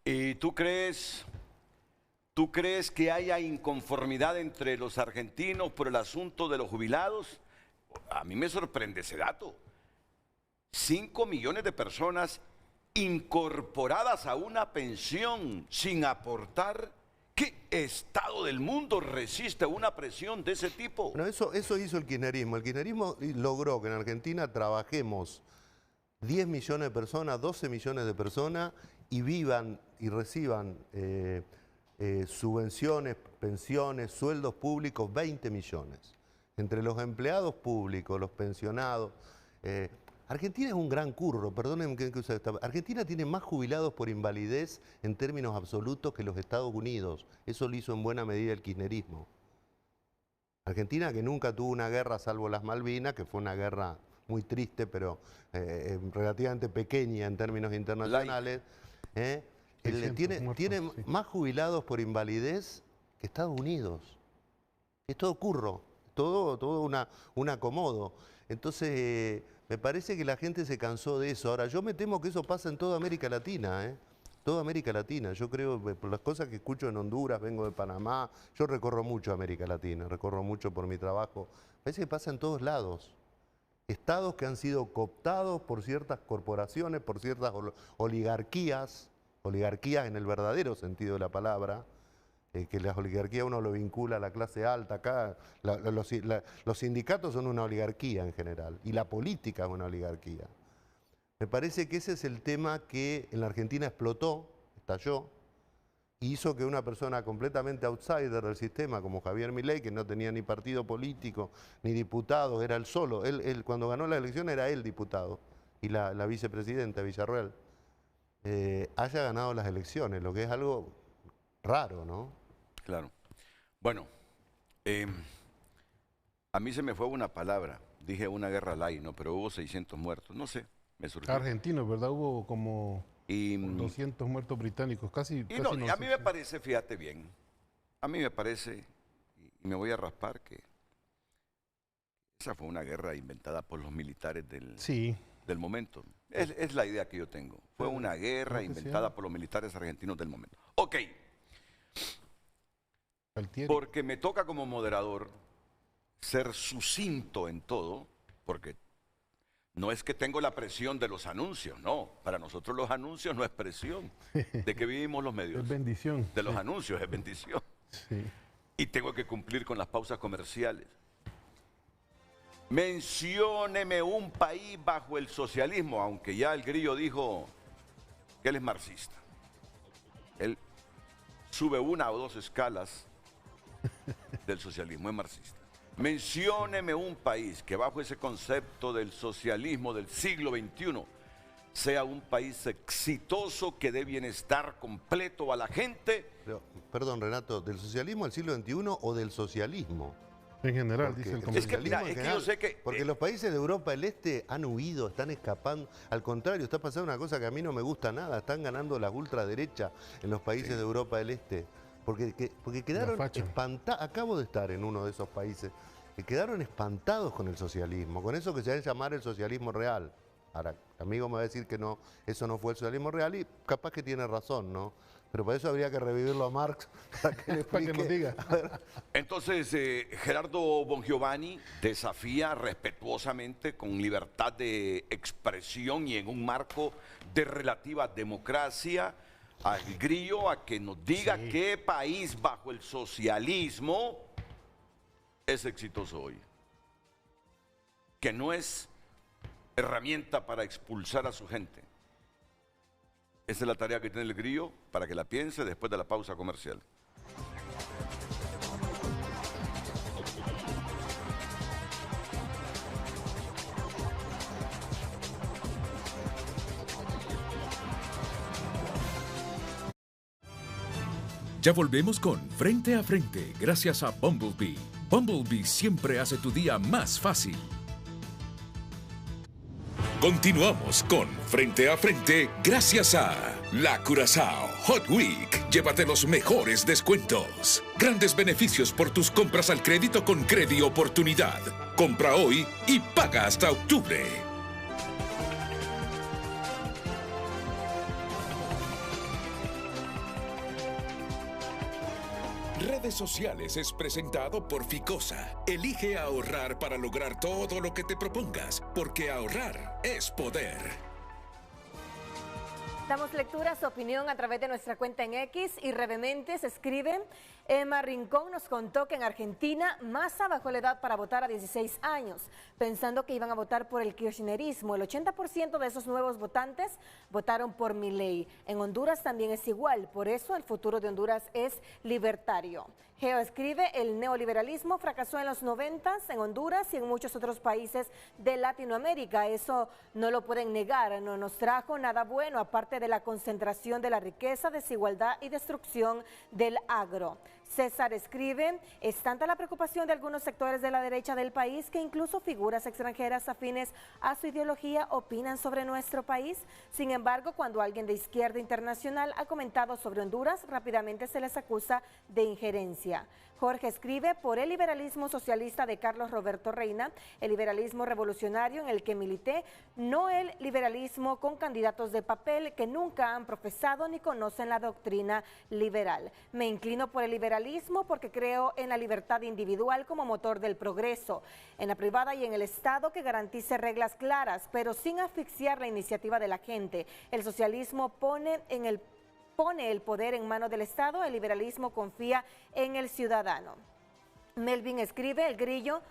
¿Y tú crees que haya inconformidad entre los argentinos por el asunto de los jubilados? A mí me sorprende ese dato. 5 millones de personas incorporadas a una pensión sin aportar. ¿Qué estado del mundo resiste una presión de ese tipo? Bueno, eso hizo el kirchnerismo. El kirchnerismo logró que en Argentina trabajemos 10 millones de personas, 12 millones de personas y vivan y reciban subvenciones, pensiones, sueldos públicos, 20 millones. Entre los empleados públicos, los pensionados. Argentina es un gran curro, perdónenme que use esta. Argentina tiene más jubilados por invalidez en términos absolutos que los Estados Unidos. Eso lo hizo en buena medida el kirchnerismo. Argentina, que nunca tuvo una guerra salvo las Malvinas, que fue una guerra muy triste, pero relativamente pequeña en términos internacionales, tiene más jubilados por invalidez que Estados Unidos. Es todo curro, todo un acomodo. Entonces, Me parece que la gente se cansó de eso. Ahora, yo me temo que eso pasa en toda América Latina, ¿eh? Toda América Latina. Yo creo, por las cosas que escucho en Honduras, vengo de Panamá, yo recorro mucho América Latina, recorro mucho por mi trabajo. Parece que pasa en todos lados. Estados que han sido cooptados por ciertas corporaciones, por ciertas oligarquías, oligarquías en el verdadero sentido de la palabra, que las oligarquías uno lo vincula a la clase alta. Acá los sindicatos son una oligarquía en general y la política es una oligarquía. Me parece que ese es el tema que en la Argentina explotó, estalló, y hizo que una persona completamente outsider del sistema, como Javier Milei, que no tenía ni partido político, ni diputado, era él solo. Él cuando ganó la elección era él diputado, y la vicepresidenta Villarroel, haya ganado las elecciones, lo que es algo raro, ¿no? Claro. Bueno, a mí se me fue una palabra, dije una guerra al aire, ¿no? Pero hubo 600 muertos, no sé, me surgió. Argentinos, ¿verdad? Hubo como 200 muertos británicos, casi. Y no, a mí me parece, fíjate bien, a mí me parece, y me voy a raspar, que esa fue una guerra inventada por los militares del momento. Es la idea que yo tengo. Fue una guerra inventada por los militares argentinos del momento. Ok. Porque me toca como moderador ser sucinto en todo, porque no es que tengo la presión de los anuncios, no. Para nosotros los anuncios no es presión. ¿De qué vivimos los medios? Es bendición. De los anuncios es bendición. Sí. Y tengo que cumplir con las pausas comerciales. Mencióneme un país bajo el socialismo, aunque ya el Grillo dijo que él es marxista. Él sube una o dos escalas del socialismo, es marxista. Mencióneme un país que bajo ese concepto del socialismo del siglo XXI sea un país exitoso que dé bienestar completo a la gente. Pero, perdón, Renato, ¿del socialismo del siglo XXI o del socialismo? En general, Porque dice el es comunicado. que, mira, es que yo sé que... Porque los países de Europa del Este han huido, están escapando. Al contrario, está pasando una cosa que a mí no me gusta nada. Están ganando las ultraderechas en los países de Europa del Este. Porque quedaron espantados. Acabo de estar en uno de esos países. Que quedaron espantados con el socialismo, con eso que se debe llamar el socialismo real. Ahora, amigo me va a decir que no, eso no fue el socialismo real y capaz que tiene razón, ¿no? Pero para eso habría que revivirlo a Marx para que le explique. Para que nos diga. Entonces, Gerardo Bongiovanni desafía respetuosamente, con libertad de expresión y en un marco de relativa democracia, al Grillo a que nos diga qué país bajo el socialismo es exitoso hoy. Que no es herramienta para expulsar a su gente. Esa es la tarea que tiene el Grillo para que la piense después de la pausa comercial. Ya volvemos con Frente a Frente, gracias a Bumblebee. Bumblebee siempre hace tu día más fácil. Continuamos con Frente a Frente gracias a La Curazao Hot Week. Llévate los mejores descuentos. Grandes beneficios por tus compras al crédito con Credi Oportunidad. Compra hoy y paga hasta octubre. Redes Sociales es presentado por Ficosa. Elige ahorrar para lograr todo lo que te propongas, porque ahorrar es poder. Damos lectura a su opinión a través de nuestra cuenta en X y brevemente se escribe: Emma Rincón nos contó que en Argentina Massa bajó la edad para votar a 16 años, pensando que iban a votar por el kirchnerismo. El 80% de esos nuevos votantes votaron por Milei. En Honduras también es igual, por eso el futuro de Honduras es libertario. Geo escribe: el neoliberalismo fracasó en los 90s en Honduras y en muchos otros países de Latinoamérica. Eso no lo pueden negar, no nos trajo nada bueno, aparte de la concentración de la riqueza, desigualdad y destrucción del agro. César escribe, es tanta la preocupación de algunos sectores de la derecha del país que incluso figuras extranjeras afines a su ideología opinan sobre nuestro país. Sin embargo, cuando alguien de izquierda internacional ha comentado sobre Honduras, rápidamente se les acusa de injerencia. Jorge escribe, por el liberalismo socialista de Carlos Roberto Reina, el liberalismo revolucionario en el que milité, no el liberalismo con candidatos de papel que nunca han profesado ni conocen la doctrina liberal. Me inclino por el liberalismo porque creo en la libertad individual como motor del progreso, en la privada y en el Estado que garantice reglas claras, pero sin asfixiar la iniciativa de la gente. El socialismo pone el poder en manos del Estado, el liberalismo confía en el ciudadano. Melvin escribe, el grillo.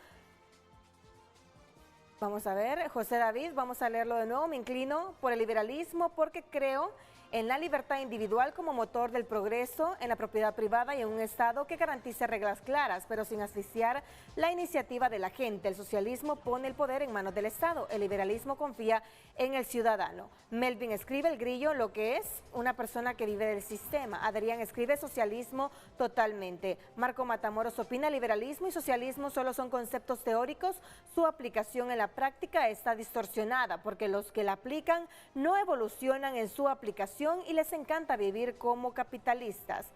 Vamos a ver, José David, vamos a leerlo de nuevo. Me inclino por el liberalismo porque creo en la libertad individual como motor del progreso, en la propiedad privada y en un Estado que garantice reglas claras, pero sin asfixiar la iniciativa de la gente. El socialismo pone el poder en manos del Estado, el liberalismo confía en el ciudadano. Melvin escribe, el grillo, lo que es una persona que vive del sistema. Adrián escribe, socialismo totalmente. Marco Matamoros opina, liberalismo y socialismo solo son conceptos teóricos, su aplicación en la práctica está distorsionada, porque los que la aplican no evolucionan en su aplicación y les encanta vivir como capitalistas.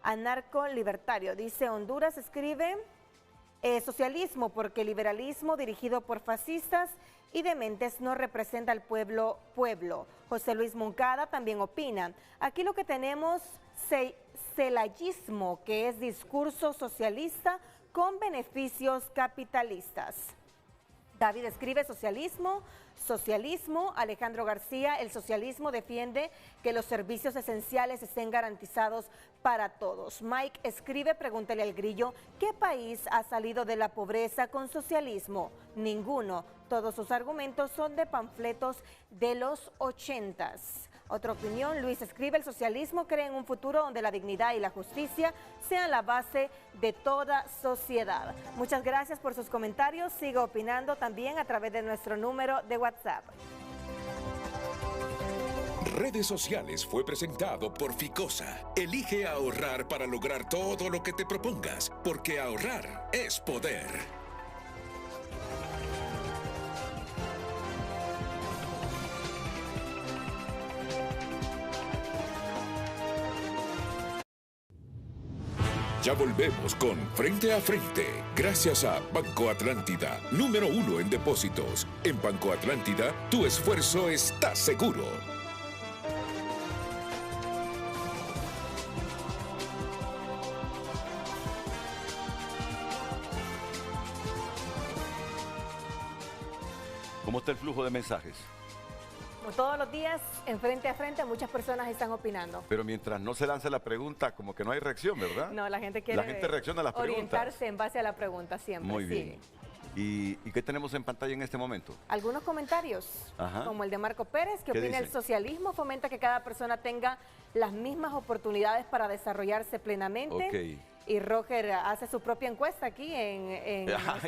Anarco libertario, dice Honduras, escribe socialismo porque el liberalismo dirigido por fascistas y dementes no representa al pueblo. José Luis Moncada también opina. Aquí lo que tenemos celayismo, que es discurso socialista con beneficios capitalistas. David escribe socialismo. Alejandro García, el socialismo defiende que los servicios esenciales estén garantizados para todos. Mike escribe, pregúntale al grillo, ¿qué país ha salido de la pobreza con socialismo? Ninguno. Todos sus argumentos son de panfletos de los 80s. Otra opinión, Luis escribe, el socialismo cree en un futuro donde la dignidad y la justicia sean la base de toda sociedad. Muchas gracias por sus comentarios. Siga opinando también a través de nuestro número de WhatsApp. Redes Sociales fue presentado por Ficosa. Elige ahorrar para lograr todo lo que te propongas, porque ahorrar es poder. Ya volvemos con Frente a Frente, gracias a Banco Atlántida, número 1 en depósitos. En Banco Atlántida, tu esfuerzo está seguro. ¿Cómo está el flujo de mensajes? Como todos los días, en Frente a Frente, muchas personas están opinando. Pero mientras no se lance la pregunta, como que no hay reacción, ¿verdad? No, la gente quiere reacciona a las preguntas. Orientarse en base a la pregunta siempre. Muy bien. ¿Y qué tenemos en pantalla en este momento? Algunos comentarios, como el de Marco Pérez, que opina el socialismo fomenta que cada persona tenga las mismas oportunidades para desarrollarse plenamente. Okay. Y Roger hace su propia encuesta aquí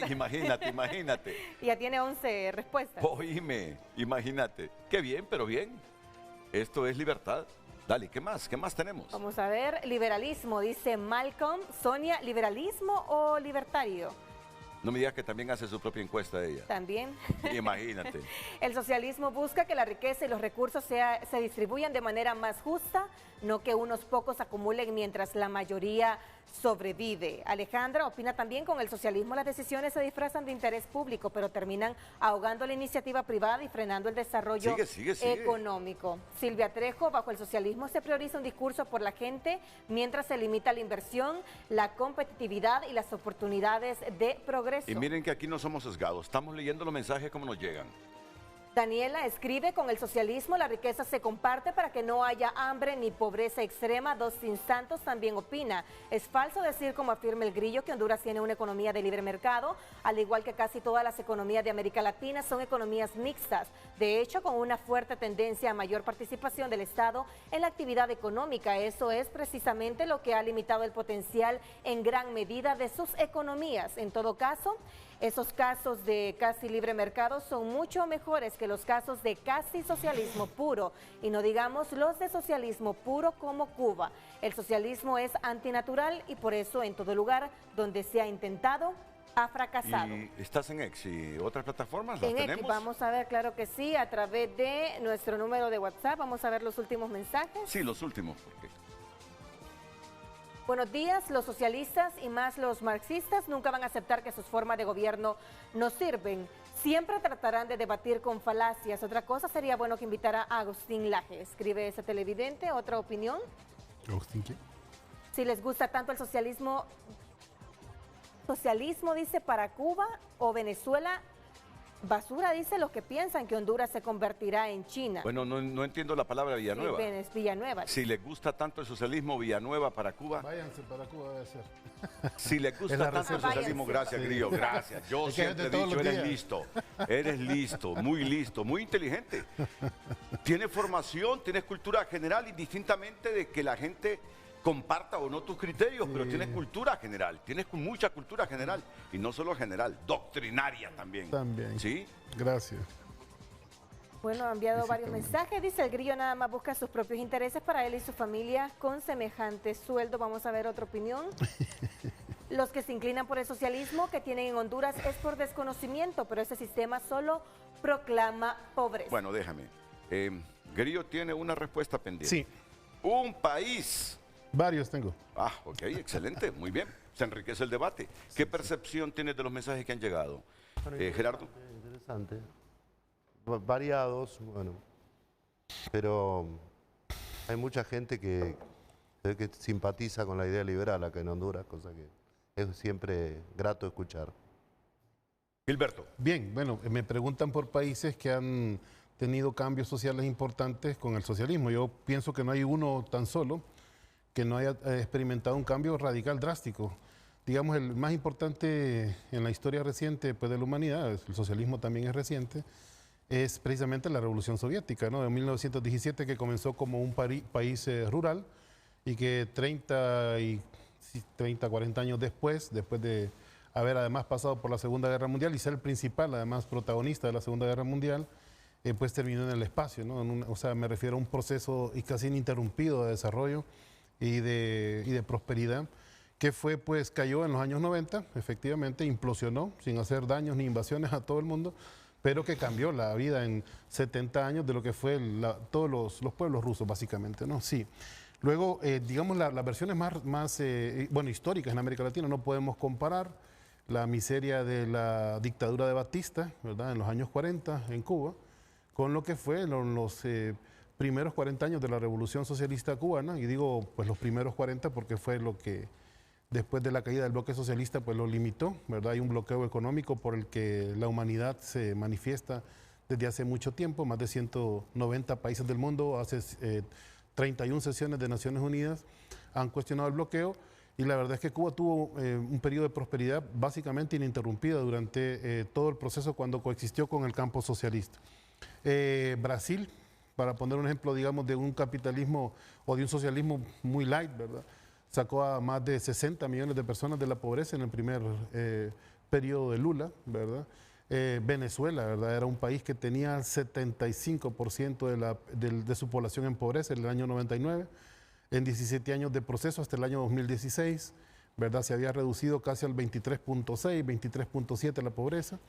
Imagínate. Y ya tiene 11 respuestas. Oíme, imagínate. Qué bien, pero bien. Esto es libertad. Dale, ¿qué más? ¿Qué más tenemos? Vamos a ver, liberalismo, dice Malcolm. Sonia, ¿liberalismo o libertario? No me digas que también hace su propia encuesta ella. También. Imagínate. El socialismo busca que la riqueza y los recursos se distribuyan de manera más justa, no que unos pocos acumulen mientras la mayoría sobrevive. Alejandra opina también, con el socialismo las decisiones se disfrazan de interés público, pero terminan ahogando la iniciativa privada y frenando el desarrollo económico. Silvia Trejo, bajo el socialismo se prioriza un discurso por la gente, mientras se limita la inversión, la competitividad y las oportunidades de progreso. Y miren que aquí no somos sesgados, estamos leyendo los mensajes como nos llegan. Daniela escribe, con el socialismo la riqueza se comparte para que no haya hambre ni pobreza extrema. Dustin Santos también opina. Es falso decir, como afirma el grillo, que Honduras tiene una economía de libre mercado, al igual que casi todas las economías de América Latina son economías mixtas. De hecho, con una fuerte tendencia a mayor participación del Estado en la actividad económica. Eso es precisamente lo que ha limitado el potencial en gran medida de sus economías. En todo caso, Esos casos de casi libre mercado son mucho mejores que los casos de casi socialismo puro, y no digamos los de socialismo puro como Cuba. El socialismo es antinatural y por eso en todo lugar donde se ha intentado, ha fracasado. ¿Y estás en X y otras plataformas? ¿Las En X, tenemos? vamos a ver, claro que sí, a través de nuestro número de WhatsApp, vamos a ver los últimos mensajes. Sí, los últimos. Porque... Buenos días, los socialistas y más los marxistas nunca van a aceptar que sus formas de gobierno no sirven. Siempre tratarán de debatir con falacias. Otra cosa sería bueno que invitara a Agustín Laje. Escribe ese televidente. ¿Otra opinión? ¿Agustín qué? Si les gusta tanto el socialismo dice para Cuba o Venezuela, basura dice los que piensan que Honduras se convertirá en China. Bueno, no entiendo la palabra Villanueva. Sí, Villanueva. Si les gusta tanto el socialismo, Villanueva para Cuba. Váyanse para Cuba, debe ser. Si les Es gusta la tanto el receta. socialismo, gracias, Sí. Grillo, gracias. Yo Es que siempre he es de todos dicho, los eres días. listo, muy inteligente. Tienes formación, tienes cultura general, indistintamente de que la gente comparta o no tus criterios, pero tienes cultura general, tienes mucha cultura general, y no solo general, doctrinaria también. También. ¿Sí? Gracias. Bueno, ha enviado varios mensajes. Dice, el Grillo nada más busca sus propios intereses para él y su familia con semejante sueldo. Vamos a ver otra opinión. Los que se inclinan por el socialismo que tienen en Honduras es por desconocimiento, pero ese sistema solo proclama pobreza. Bueno, déjame. Grillo tiene una respuesta pendiente. Sí, Un país. varios tengo. Ah, ok, excelente, muy bien. Se enriquece el debate. ¿Qué percepción tienes de los mensajes que han llegado? Gerardo. Interesante. Variados, bueno. Pero hay mucha gente que simpatiza con la idea liberal acá en Honduras, cosa que es siempre grato escuchar. Gilberto. Bien, bueno, me preguntan por países que han tenido cambios sociales importantes con el socialismo. Yo pienso que no hay uno tan solo que no haya experimentado un cambio radical, drástico. Digamos, el más importante en la historia reciente pues, de la humanidad, el socialismo también es reciente, es precisamente la Revolución Soviética, ¿no? De 1917, que comenzó como un país rural y que 40 años después de haber además pasado por la Segunda Guerra Mundial y ser el principal, además, protagonista de la Segunda Guerra Mundial, pues terminó en el espacio, ¿no? O sea, me refiero a un proceso casi ininterrumpido de desarrollo y de prosperidad, que fue, pues, cayó en los años 90, efectivamente, implosionó sin hacer daños ni invasiones a todo el mundo, pero que cambió la vida en 70 años de lo que fue todos los pueblos rusos, básicamente, ¿no? Sí. Luego, digamos, las versiones más históricas en América Latina no podemos comparar la miseria de la dictadura de Batista, ¿verdad?, en los años 40 en Cuba, con lo que fue los primeros 40 años de la Revolución Socialista Cubana, y digo, pues los primeros 40 porque fue lo que después de la caída del bloque socialista, pues lo limitó, ¿verdad? Hay un bloqueo económico por el que la humanidad se manifiesta desde hace mucho tiempo, más de 190 países del mundo, hace 31 sesiones de Naciones Unidas han cuestionado el bloqueo, y la verdad es que Cuba tuvo un periodo de prosperidad básicamente ininterrumpida durante todo el proceso cuando coexistió con el campo socialista. Brasil, para poner un ejemplo, digamos, de un capitalismo o de un socialismo muy light, ¿verdad?, sacó a más de 60 millones de personas de la pobreza en el primer periodo de Lula, ¿verdad? Venezuela, ¿verdad?, era un país que tenía 75% de su población en pobreza en el año 99. En 17 años de proceso hasta el año 2016, ¿verdad?, se había reducido casi al 23.6, 23.7 la pobreza.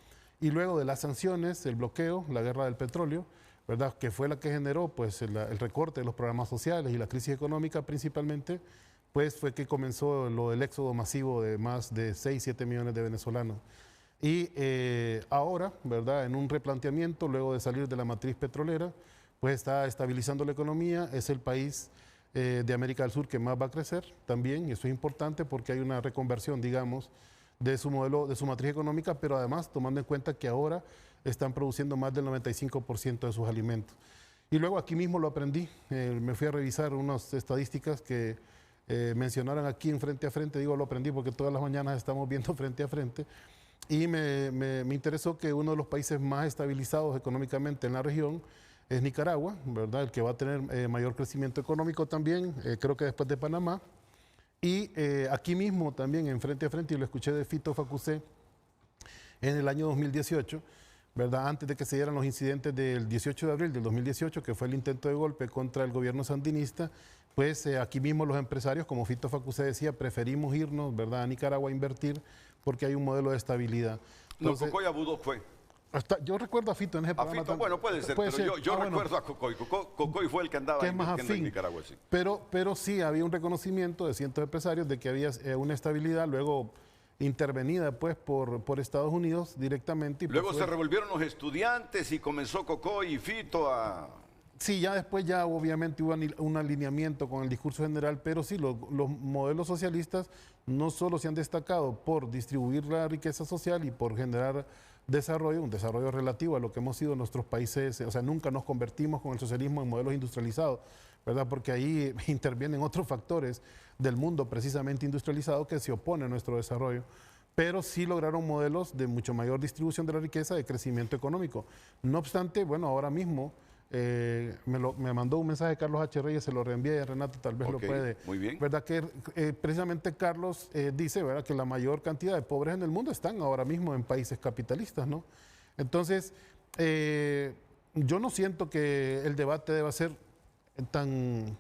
Y luego de las sanciones, el bloqueo, la guerra del petróleo, ¿verdad?, que fue la que generó pues, el recorte de los programas sociales y la crisis económica principalmente, pues fue que comenzó lo del éxodo masivo de más de 6, 7 millones de venezolanos. Y ahora, ¿verdad?, en un replanteamiento, luego de salir de la matriz petrolera, pues está estabilizando la economía, es el país de América del Sur que más va a crecer también, y eso es importante porque hay una reconversión, digamos, de su modelo, de su matriz económica, pero además tomando en cuenta que ahora están produciendo más del 95% de sus alimentos. Y luego aquí mismo lo aprendí, me fui a revisar unas estadísticas que mencionaron aquí en Frente a Frente, digo lo aprendí porque todas las mañanas estamos viendo Frente a Frente, y me interesó que uno de los países más estabilizados económicamente en la región es Nicaragua, ¿verdad?, el que va a tener mayor crecimiento económico también, creo que después de Panamá. Y aquí mismo también en Frente a Frente, y lo escuché de Fito Facusé, en el año 2018, ¿verdad? Antes de que se dieran los incidentes del 18 de abril del 2018, que fue el intento de golpe contra el gobierno sandinista, pues aquí mismo los empresarios, como Fito Facusé decía, preferimos irnos, ¿verdad?, a Nicaragua a invertir porque hay un modelo de estabilidad. Entonces, no, Cocoy Abudó fue. Yo recuerdo a Fito en ese programa. Fito, bueno, puede ser, pero yo recuerdo a Cocoy. Cocoy fue el que andaba en Nicaragua. Sí. Pero sí había un reconocimiento de cientos de empresarios de que había una estabilidad, luego intervenida pues por Estados Unidos directamente. Y luego se revolvieron los estudiantes y comenzó Cocoy y Fito a... Sí, ya después ya obviamente hubo un alineamiento con el discurso general, pero sí, los modelos socialistas no solo se han destacado por distribuir la riqueza social y por generar desarrollo, un desarrollo relativo a lo que hemos sido nuestros países, o sea, nunca nos convertimos con el socialismo en modelos industrializados, ¿verdad? Porque ahí intervienen otros factores del mundo precisamente industrializado que se oponen a nuestro desarrollo, pero sí lograron modelos de mucho mayor distribución de la riqueza, de crecimiento económico. No obstante, bueno, ahora mismo me mandó un mensaje Carlos H. Reyes, se lo reenvié a Renato, tal vez lo puede. Muy bien. ¿Verdad? Que precisamente Carlos dice, ¿verdad?, que la mayor cantidad de pobres en el mundo están ahora mismo en países capitalistas, ¿no? Entonces, yo no siento que el debate deba ser tan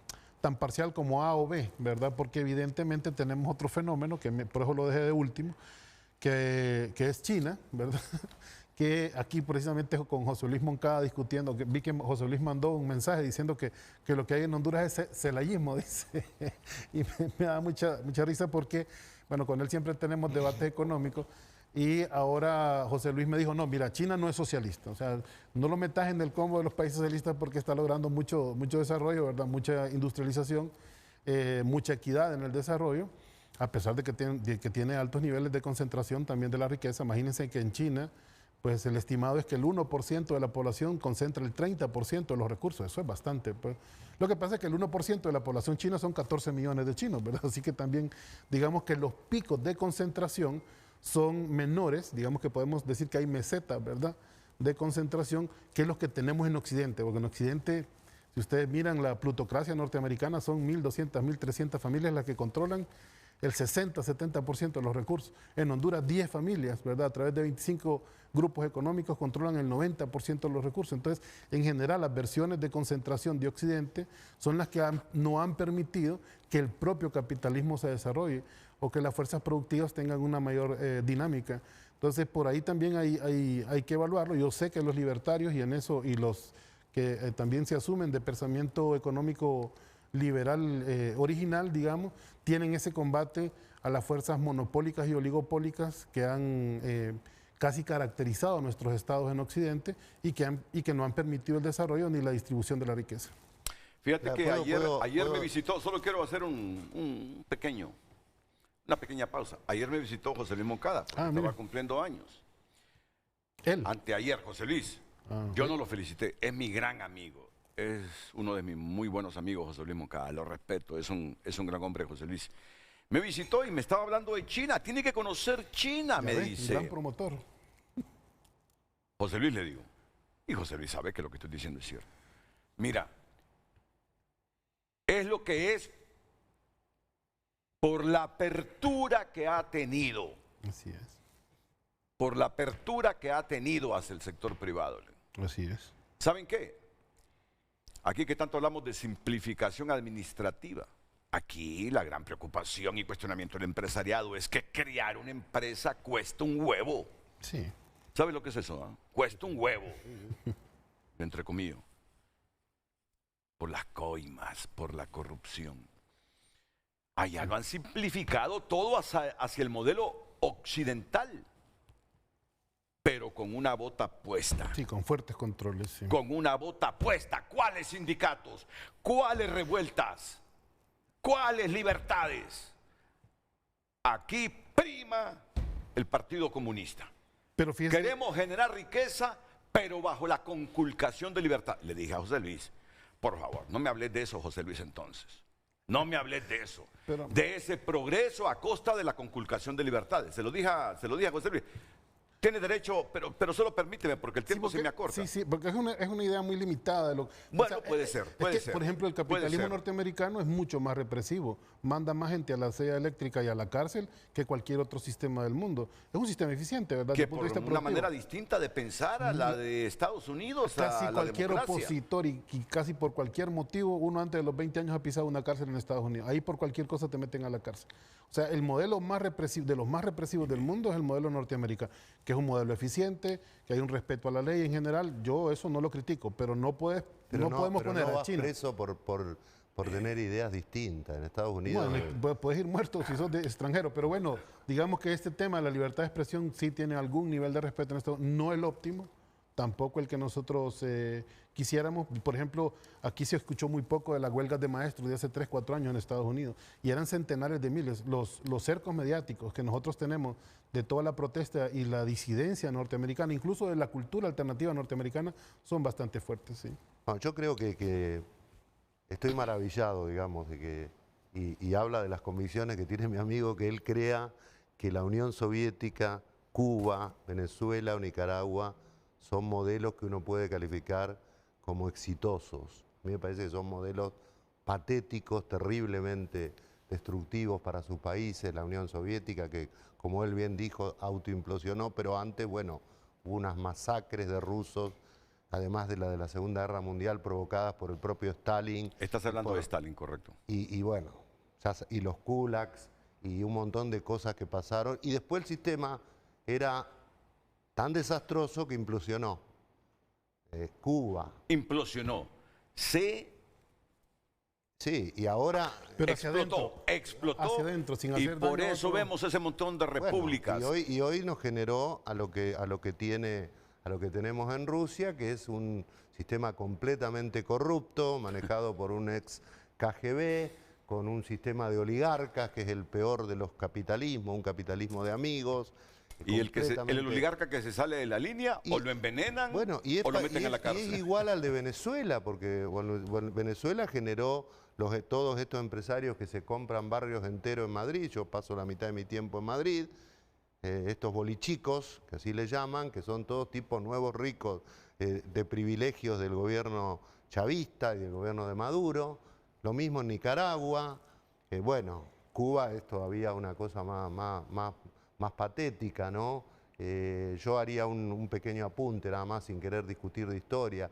parcial como A o B, ¿verdad? Porque evidentemente tenemos otro fenómeno, que por eso lo dejé de último, que es China, ¿verdad? Que aquí precisamente con José Luis Moncada discutiendo, que vi que José Luis mandó un mensaje diciendo que lo que hay en Honduras es celayismo, dice, y me da mucha risa porque, bueno, con él siempre tenemos debates económicos, y ahora José Luis me dijo, no, mira, China no es socialista, o sea, no lo metas en el combo de los países socialistas porque está logrando mucho desarrollo, ¿verdad?, mucha industrialización, mucha equidad en el desarrollo, a pesar de que tiene altos niveles de concentración también de la riqueza. Imagínense que en China, pues el estimado es que el 1% de la población concentra el 30% de los recursos. Eso es bastante. Pues. Lo que pasa es que el 1% de la población china son 14 millones de chinos, ¿verdad? Así que también, digamos que los picos de concentración son menores, digamos que podemos decir que hay mesetas, ¿verdad?, de concentración, que es los que tenemos en Occidente, porque en Occidente, si ustedes miran la plutocracia norteamericana, son 1.200, 1.300 familias las que controlan el 60-70% de los recursos. En Honduras, 10 familias, ¿verdad?, a través de 25 grupos económicos controlan el 90% de los recursos. Entonces, en general, las versiones de concentración de Occidente son las que no han permitido que el propio capitalismo se desarrolle o que las fuerzas productivas tengan una mayor dinámica. Entonces, por ahí también hay que evaluarlo. Yo sé que los libertarios y los que también se asumen de pensamiento económico liberal original, digamos, tienen ese combate a las fuerzas monopólicas y oligopólicas que han casi caracterizado a nuestros estados en Occidente y que no han permitido el desarrollo ni la distribución de la riqueza. Fíjate que ayer me visitó, solo quiero hacer una pequeña pausa. Ayer me visitó José Luis Moncada, porque estaba cumpliendo años. ¿Él? Anteayer, José Luis. Yo no lo felicité, es mi gran amigo. Es uno de mis muy buenos amigos, José Luis Moncada, lo respeto, es un gran hombre, José Luis. Me visitó y me estaba hablando de China, tiene que conocer China, me dice. Un gran promotor. José Luis, le digo, y José Luis sabe que lo que estoy diciendo es cierto. Mira, es lo que es por la apertura que ha tenido. Así es. Por la apertura que ha tenido hacia el sector privado. Así es. ¿Saben qué? Aquí que tanto hablamos de simplificación administrativa, aquí la gran preocupación y cuestionamiento del empresariado es que crear una empresa cuesta un huevo. Sí. ¿Sabe lo que es eso? Cuesta un huevo, entre comillas, por las coimas, por la corrupción. Allá lo han simplificado todo hacia el modelo occidental, pero con una bota puesta. Sí, con fuertes controles. Sí. Con una bota puesta. ¿Cuáles sindicatos? ¿Cuáles revueltas? ¿Cuáles libertades? Aquí prima el Partido Comunista. Pero fíjese... Queremos generar riqueza, pero bajo la conculcación de libertad. Le dije a José Luis, por favor, no me hables de eso, José Luis, entonces. No me hables de eso. De ese progreso a costa de la conculcación de libertades. Se lo dije a José Luis. Tiene derecho, pero solo permíteme, porque el Sí, tiempo se me acorta. Sí, porque es una idea muy limitada de lo Bueno, puede ser, puede que, ser. por ejemplo, el Puede capitalismo ser. norteamericano es mucho más represivo. Manda más gente a la silla eléctrica y a la cárcel que cualquier otro sistema del mundo. Es un sistema eficiente, ¿verdad? Que Desde el punto por de vista una productivo. manera distinta de pensar a la de Estados Unidos, Casi a la cualquier democracia. opositor y casi por cualquier motivo, uno antes de los 20 años ha pisado una cárcel en Estados Unidos. Ahí por cualquier cosa te meten a la cárcel. O sea, el modelo más represivo, de los más represivos del mundo es el modelo norteamericano, que es un modelo eficiente, que hay un respeto a la ley en general. Yo eso no lo critico, pero no podemos pero poner no a vas China. preso por tener ideas distintas. En Estados Unidos... Bueno, puedes ir muerto si sos de extranjero, pero bueno, digamos que este tema de la libertad de expresión sí tiene algún nivel de respeto en esto. No el óptimo, tampoco el que nosotros quisiéramos. Por ejemplo, aquí se escuchó muy poco de las huelgas de maestros de hace 3, 4 años en Estados Unidos y eran centenares de miles. Los cercos mediáticos que nosotros tenemos de toda la protesta y la disidencia norteamericana, incluso de la cultura alternativa norteamericana, son bastante fuertes, sí. No, yo creo que estoy maravillado, digamos, de que, y habla de las convicciones que tiene mi amigo, que él crea que la Unión Soviética, Cuba, Venezuela o Nicaragua son modelos que uno puede calificar como exitosos. A mí me parece que son modelos patéticos, terriblemente destructivos para sus países. La Unión Soviética, que como él bien dijo, autoimplosionó, pero antes, bueno, hubo unas masacres de rusos, además de la Segunda Guerra Mundial, provocadas por el propio Stalin. Estás hablando de Stalin, correcto. Y bueno, y los kulaks, y un montón de cosas que pasaron. Y después el sistema era tan desastroso que implosionó. Cuba. Implosionó. Sí, y ahora... Pero hacia explotó, explotó. Hacia adentro, sin y hacer por daño a eso otro. vemos ese montón de Bueno, repúblicas. y hoy nos generó a lo que tenemos en Rusia, que es un sistema completamente corrupto, manejado por un ex KGB, con un sistema de oligarcas, que es el peor de los capitalismos, un capitalismo de amigos. Y el oligarca que se sale de la línea, o lo envenenan, bueno, o lo meten en la y cárcel. es igual al de Venezuela, porque bueno, Venezuela generó todos estos empresarios que se compran barrios enteros en Madrid. Yo paso la mitad de mi tiempo en Madrid. Estos bolichicos, que así le llaman, que son todos tipos nuevos ricos de privilegios del gobierno chavista y del gobierno de Maduro. Lo mismo en Nicaragua. Bueno, Cuba es todavía una cosa más patética, ¿no? Yo haría un pequeño apunte, nada más, sin querer discutir de historia.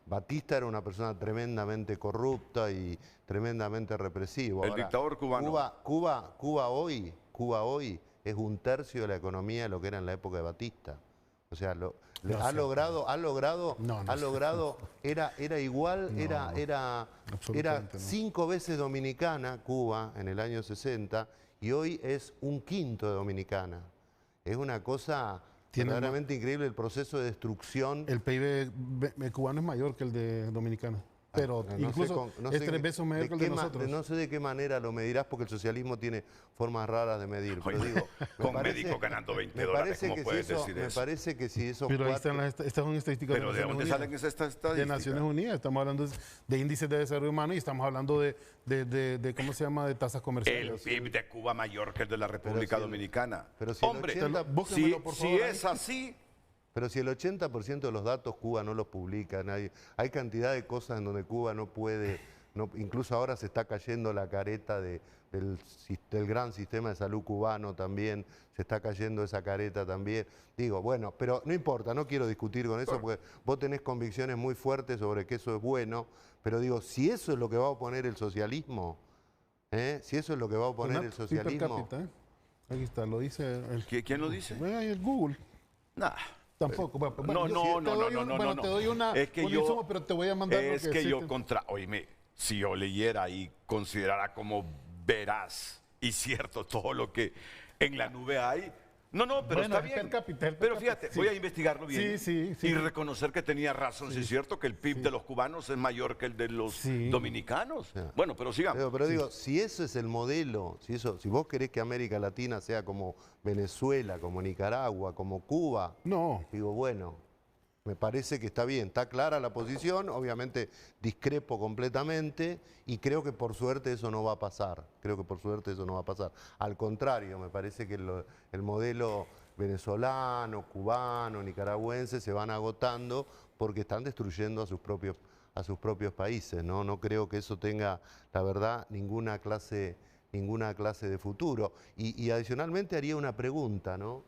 Batista era una persona tremendamente corrupta y tremendamente represivo. El dictador cubano. Cuba hoy es un tercio de la economía de lo que era en la época de Batista. O sea, era igual, era absolutamente no. 5 veces dominicana Cuba en el año 60 y hoy es 1/5 de dominicana. Es una cosa verdaderamente increíble el proceso de destrucción. El PIB cubano es mayor que el de dominicano. Pero No incluso sé es 3 veces mayor que el de nosotros. No sé de qué manera lo medirás, porque el socialismo tiene formas raras de medir. Pero Oye, digo, con médicos ganando $20, ¿cómo puedes decir me eso? parece que si esos Pero ahí cuatro... están estas son estadísticas Pero ¿de dónde salen esas estadísticas? de Naciones Unidas. Estamos hablando de índices de desarrollo humano y estamos hablando de ¿cómo se llama? De tasas El comerciales. PIB de Cuba mayor que el de la República Dominicana. pero si el Hombre, 80 búsquemelo, por si favor, es así, Pero si el 80% de los datos Cuba no los publica, hay cantidad de cosas en donde Cuba no puede, incluso ahora se está cayendo la careta del gran sistema de salud cubano también, se está cayendo esa careta también. Digo, bueno, pero no importa, no quiero discutir con eso porque vos tenés convicciones muy fuertes sobre que eso es bueno, pero digo, si eso es lo que va a oponer el socialismo, si eso es lo que va a oponer el socialismo... Per cápita, Aquí está, lo dice el... ¿Quién lo dice? Bueno, ahí el Google. Nah. Tampoco. Bueno, No. te doy una, Es que un yo, insumo, pero te voy a mandar es lo que sí yo oíme, si yo leyera y considerara como veraz y cierto todo lo que en la nube hay. No, pero Bueno, está es bien. per cápita, es per Pero cápita, fíjate, sí. voy a investigarlo bien Sí. y reconocer que tenía razón, sí es cierto que el PIB de los cubanos es mayor que el de los dominicanos. Bueno, pero sigamos. Pero digo, si eso es el modelo, si vos querés que América Latina sea como Venezuela, como Nicaragua, como Cuba, No. digo, bueno, me parece que está bien, está clara la posición, obviamente discrepo completamente y creo que por suerte eso no va a pasar, Al contrario, me parece que el modelo venezolano, cubano, nicaragüense se van agotando porque están destruyendo a sus propios países, ¿no? No creo que eso tenga, la verdad, ninguna clase de futuro. Y adicionalmente haría una pregunta, ¿no?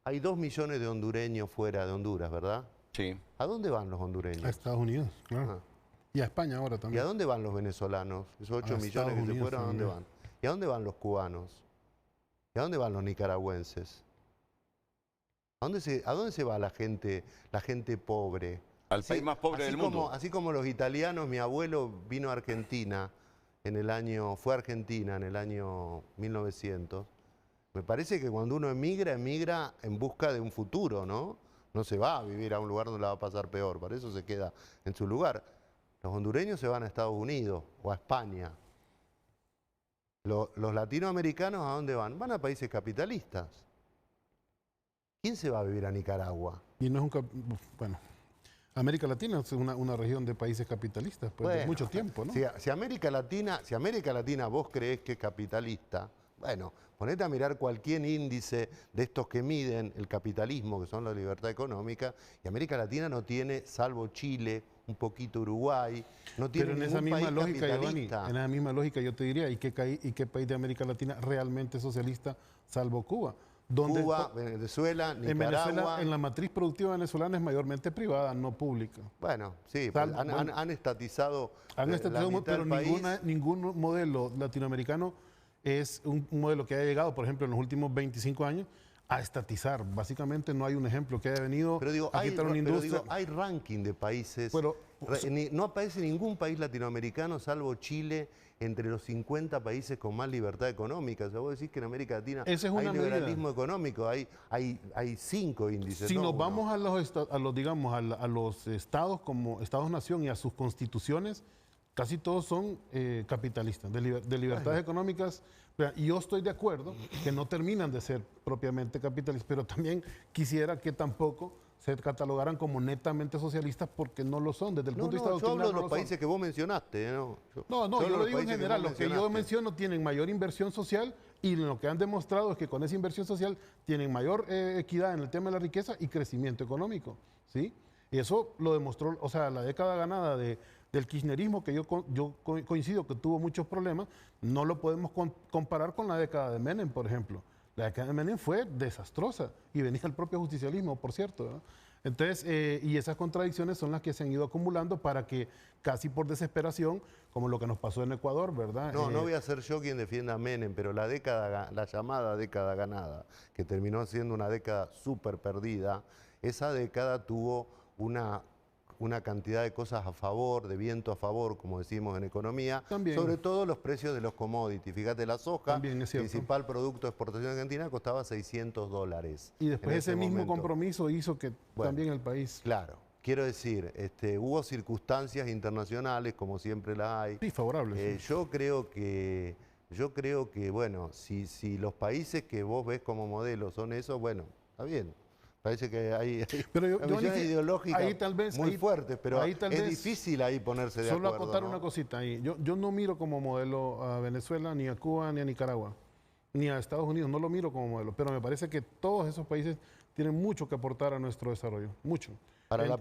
Hay 2 millones de hondureños fuera de Honduras, ¿verdad? Sí. ¿A dónde van los hondureños? A Estados Unidos, claro. Ah. Y a España ahora ¿Y también. a dónde van los venezolanos? Esos 8 A millones Estados que se Unidos fueron, ¿a dónde también. van? ¿Y a dónde van los cubanos? ¿Y a dónde van los nicaragüenses? ¿A dónde se va la gente pobre? Al país más pobre del mundo. Así como los italianos, mi abuelo vino a Argentina fue a Argentina en el año 1900. Me parece que cuando uno emigra en busca de un futuro, ¿no? No se va a vivir a un lugar donde la va a pasar peor, para eso se queda en su lugar. Los hondureños se van a Estados Unidos o a España. Los latinoamericanos, ¿a dónde van? Van a países capitalistas. ¿Quién se va a vivir a Nicaragua? Y no es bueno, América Latina es una región de países capitalistas, pues de Bueno, mucho tiempo, ¿no? Si América Latina vos creés que es capitalista, bueno, ponete a mirar cualquier índice de estos que miden el capitalismo, que son la libertad económica, y América Latina no tiene, salvo Chile, un poquito Uruguay, no tiene Pero en ningún esa misma país lógica, Giovanni, capitalista. en esa misma lógica yo te diría, ¿y qué país de América Latina realmente es socialista, salvo Cuba? Donde Cuba, Venezuela, en Nicaragua. Venezuela, en la matriz productiva venezolana es mayormente privada, no pública. Bueno, sí, Salvo- han estatizado Han la estatizado, mitad pero del país. ningún modelo latinoamericano es un modelo que haya llegado, por ejemplo, en los últimos 25 años, a estatizar. Básicamente no hay un ejemplo que haya venido Pero digo, a quitar una industria. hay ranking de países. Pero- No aparece ningún país latinoamericano, salvo Chile, entre los 50 países con más libertad económica. O sea, vos decís que en América Latina Esa es hay una medida. liberalismo económico, hay 5 índices. Si no nos uno. vamos a los estados como Estados-nación y a sus constituciones, casi todos son capitalistas, de libertades económicas. Y yo estoy de acuerdo que no terminan de ser propiamente capitalistas, pero también quisiera que tampoco se catalogaran como netamente socialistas porque no lo son. Desde el No, punto de vista yo hablo doctrinal de no los lo son. países que vos mencionaste. ¿No? No, hablo yo de lo digo en países general. vos Los que yo mencionaste. menciono tienen mayor inversión social y lo que han demostrado es que con esa inversión social tienen mayor equidad en el tema de la riqueza y crecimiento económico. ¿Sí? Y eso lo demostró, o sea, la década ganada del kirchnerismo, que yo coincido que tuvo muchos problemas, no lo podemos comparar con la década de Menem, por ejemplo. La década de Menem fue desastrosa y venía el propio justicialismo, por cierto, ¿no? Entonces, y esas contradicciones son las que se han ido acumulando para que casi por desesperación, como lo que nos pasó en Ecuador, ¿verdad? No voy a ser yo quien defienda a Menem, pero la llamada década ganada, que terminó siendo una década súper perdida, esa década tuvo una cantidad de cosas a favor, de viento a favor, como decimos en economía, También. sobre todo los precios de los commodities. Fíjate, la soja, También es cierto. principal producto de exportación argentina, costaba $600. Y después en ese mismo momento. compromiso hizo que Bueno, también el país... Claro, quiero decir, hubo circunstancias internacionales, como siempre las hay. Sí, favorable. Sí. Yo creo que, bueno, si los países que vos ves como modelo son esos, bueno, está bien. Parece que hay Pero visiones ideológicas ahí tal vez, muy ahí- fuertes, pero ahí tal es vez difícil ahí ponerse de Solo acuerdo. acotar ¿no? una cosita ahí. Yo no miro como modelo a Venezuela, ni a Cuba, ni a Nicaragua, ni a Estados Unidos. No lo miro como modelo. Pero me parece que todos esos países tienen mucho que aportar a nuestro desarrollo. Mucho. Ahora, la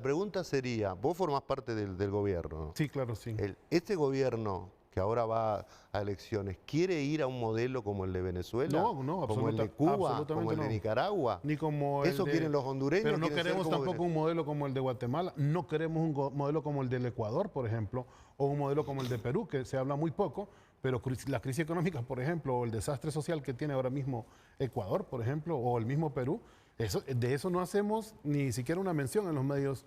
pregunta sería, vos formás parte del gobierno, ¿no? Sí, claro, sí. ¿Este gobierno que ahora va a elecciones, quiere ir a un modelo como el de Venezuela? No, como el de Cuba, absolutamente como el de no. Nicaragua. Ni como Eso el de- quieren los hondureños. Pero no quieren ser queremos como tampoco un modelo como el de Guatemala, no queremos un modelo como el del Ecuador, por ejemplo, o un modelo como el de Perú, que se habla muy poco, pero la crisis económica, por ejemplo, o el desastre social que tiene ahora mismo Ecuador, por ejemplo, o el mismo Perú, de eso no hacemos ni siquiera una mención en los medios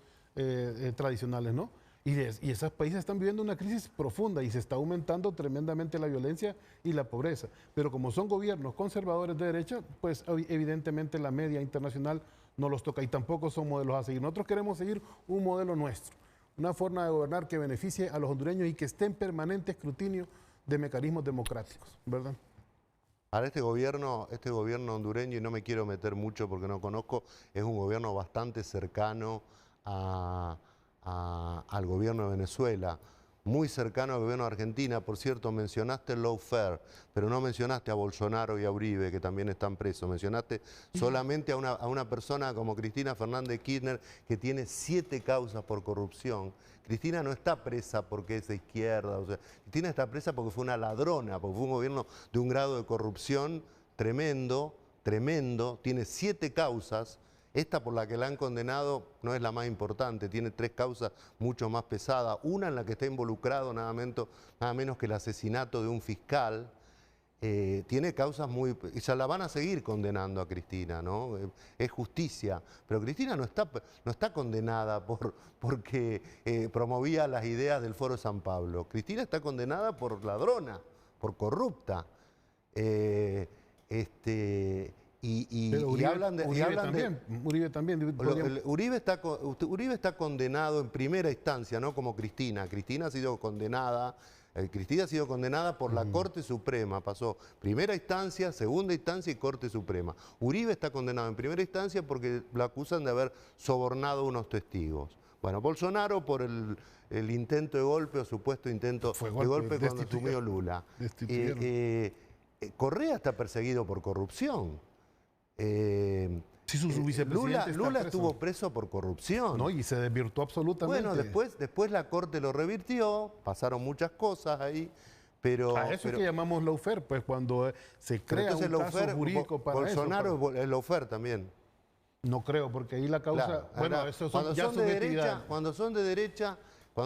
tradicionales, ¿no? Y esos países están viviendo una crisis profunda y se está aumentando tremendamente la violencia y la pobreza. Pero como son gobiernos conservadores de derecha, pues evidentemente la media internacional no los toca y tampoco son modelos a seguir. Nosotros queremos seguir un modelo nuestro, una forma de gobernar que beneficie a los hondureños y que esté en permanente escrutinio de mecanismos democráticos, ¿verdad? Ahora este gobierno hondureño, y no me quiero meter mucho porque no conozco, es un gobierno bastante cercano al gobierno de Venezuela. muy cercano al gobierno de Argentina. Por cierto, mencionaste el lawfare, pero no mencionaste a Bolsonaro y a Uribe, que también están presos. Mencionaste solamente a una persona como Cristina Fernández de Kirchner, que tiene 7 causas por corrupción. Cristina no está presa porque es de izquierda, o sea, Cristina está presa porque fue una ladrona, porque fue un gobierno de un grado de corrupción tremendo, tremendo, tiene 7 causas. Esta por la que la han condenado no es la más importante, tiene 3 causas mucho más pesadas. Una en la que está involucrado nada menos que el asesinato de un fiscal. Tiene causas muy... Y ya la van a seguir condenando a Cristina, ¿no? Es justicia. Pero Cristina no está condenada porque promovía las ideas del Foro San Pablo. Cristina está condenada por ladrona, por corrupta. Uribe también. Uribe está condenado en primera instancia, no como Cristina. Cristina ha sido condenada por la Corte Suprema. Pasó primera instancia, segunda instancia y Corte Suprema. Uribe está condenado en primera instancia porque lo acusan de haber sobornado unos testigos. Bueno, Bolsonaro por el intento de golpe o supuesto intento de golpe cuando asumió Lula. Correa está perseguido por corrupción. Sí, su vicepresidente Lula estuvo preso por corrupción. No, y se desvirtuó absolutamente. Bueno, después la Corte lo revirtió, pasaron muchas cosas ahí, pero... A eso es que llamamos lawfare, pues cuando se crea un caso jurídico para Bolsonaro eso. es lawfare también. No creo, porque ahí la causa... Claro, bueno, eso ya son cuando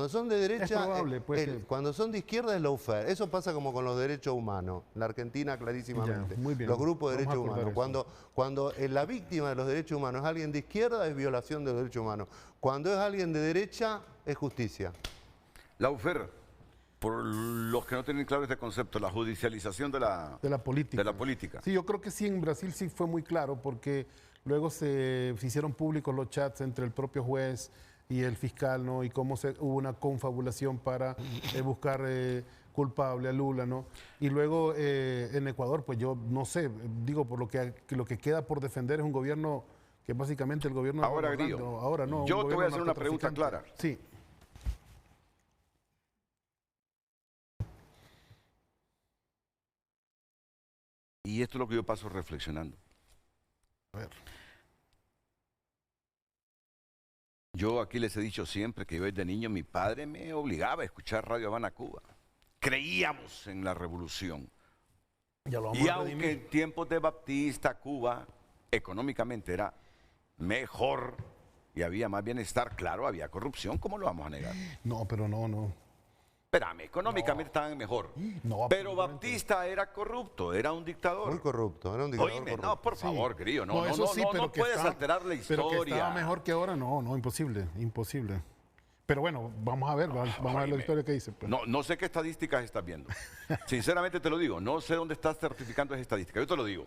son de derecha, es probable, cuando son de izquierda es lawfare. Eso pasa como con los derechos humanos. En la Argentina clarísimamente. Ya, muy bien. Los grupos de derechos humanos. Cuando la víctima de los derechos humanos es alguien de izquierda, es violación de los derechos humanos. Cuando es alguien de derecha, es justicia. Lawfare, por los que no tienen claro este concepto, la judicialización de la política. Sí, yo creo que sí, en Brasil sí fue muy claro, porque luego se hicieron públicos los chats entre el propio juez y el fiscal, ¿no? Y cómo hubo una confabulación para buscar culpable a Lula, ¿no? Y luego en Ecuador, pues yo no sé, digo, por lo que queda por defender es un gobierno que básicamente el gobierno... Ahora, Grillo, ahora no. Yo te voy a hacer una pregunta clara. Sí. Y esto es lo que yo paso reflexionando. A ver. Yo aquí les he dicho siempre que yo desde niño mi padre me obligaba a escuchar Radio Habana Cuba. Creíamos en la revolución. Y aunque en tiempos de Batista, Cuba económicamente era mejor y había más bienestar, claro, había corrupción, ¿cómo lo vamos a negar? No, pero no. Espérame, económicamente estaban mejor. No, pero Batista era corrupto, era un dictador. Muy corrupto, era un dictador. Oíme, corrupto. no, por favor, Grillo, no puedes alterar la historia. Pero que estaba mejor que ahora, no, imposible. Pero bueno, vamos a ver, vamos a ver la historia que dice. Pues. No sé qué estadísticas estás viendo. Sinceramente te lo digo, no sé dónde estás certificando esa estadística, yo te lo digo.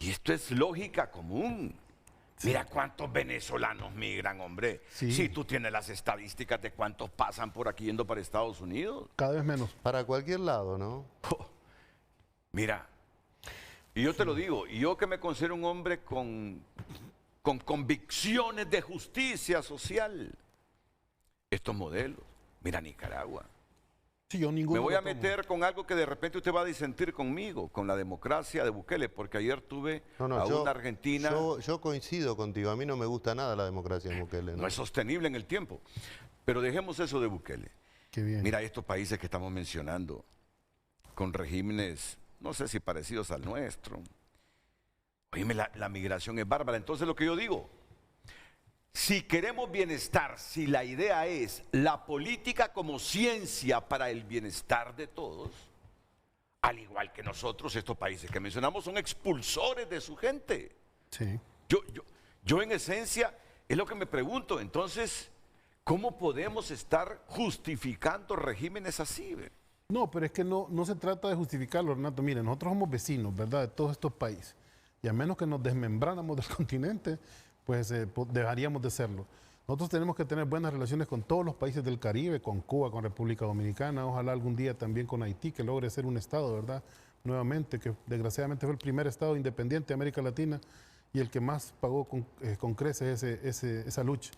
Y esto es lógica común. Sí. Mira cuántos venezolanos migran, hombre. Sí. Si tú tienes las estadísticas de cuántos pasan por aquí yendo para Estados Unidos. Cada vez menos. Para cualquier lado, ¿no? Mira, y yo te lo digo, y yo que me considero un hombre con convicciones de justicia social, estos modelos, mira Nicaragua. Sí, yo me voy a meter con algo que de repente usted va a disentir conmigo, con la democracia de Bukele, porque ayer tuve a una argentina... Yo coincido contigo, a mí no me gusta nada la democracia de Bukele. No es sostenible en el tiempo, pero dejemos eso de Bukele. Qué bien. Mira estos países que estamos mencionando, con regímenes, no sé si parecidos al nuestro. Oíme, la migración es bárbara, entonces lo que yo digo... Si queremos bienestar, si la idea es la política como ciencia para el bienestar de todos, al igual que nosotros, estos países que mencionamos son expulsores de su gente. Sí. Yo en esencia, es lo que me pregunto, entonces, ¿cómo podemos estar justificando regímenes así? No, pero es que no se trata de justificarlo, Renato. Mire, nosotros somos vecinos, ¿verdad?, de todos estos países. Y a menos que nos desmembráramos del continente... pues dejaríamos de serlo. Nosotros tenemos que tener buenas relaciones con todos los países del Caribe, con Cuba, con República Dominicana, ojalá algún día también con Haití, que logre ser un estado, ¿verdad? Nuevamente, que desgraciadamente fue el primer estado independiente de América Latina y el que más pagó con creces esa lucha.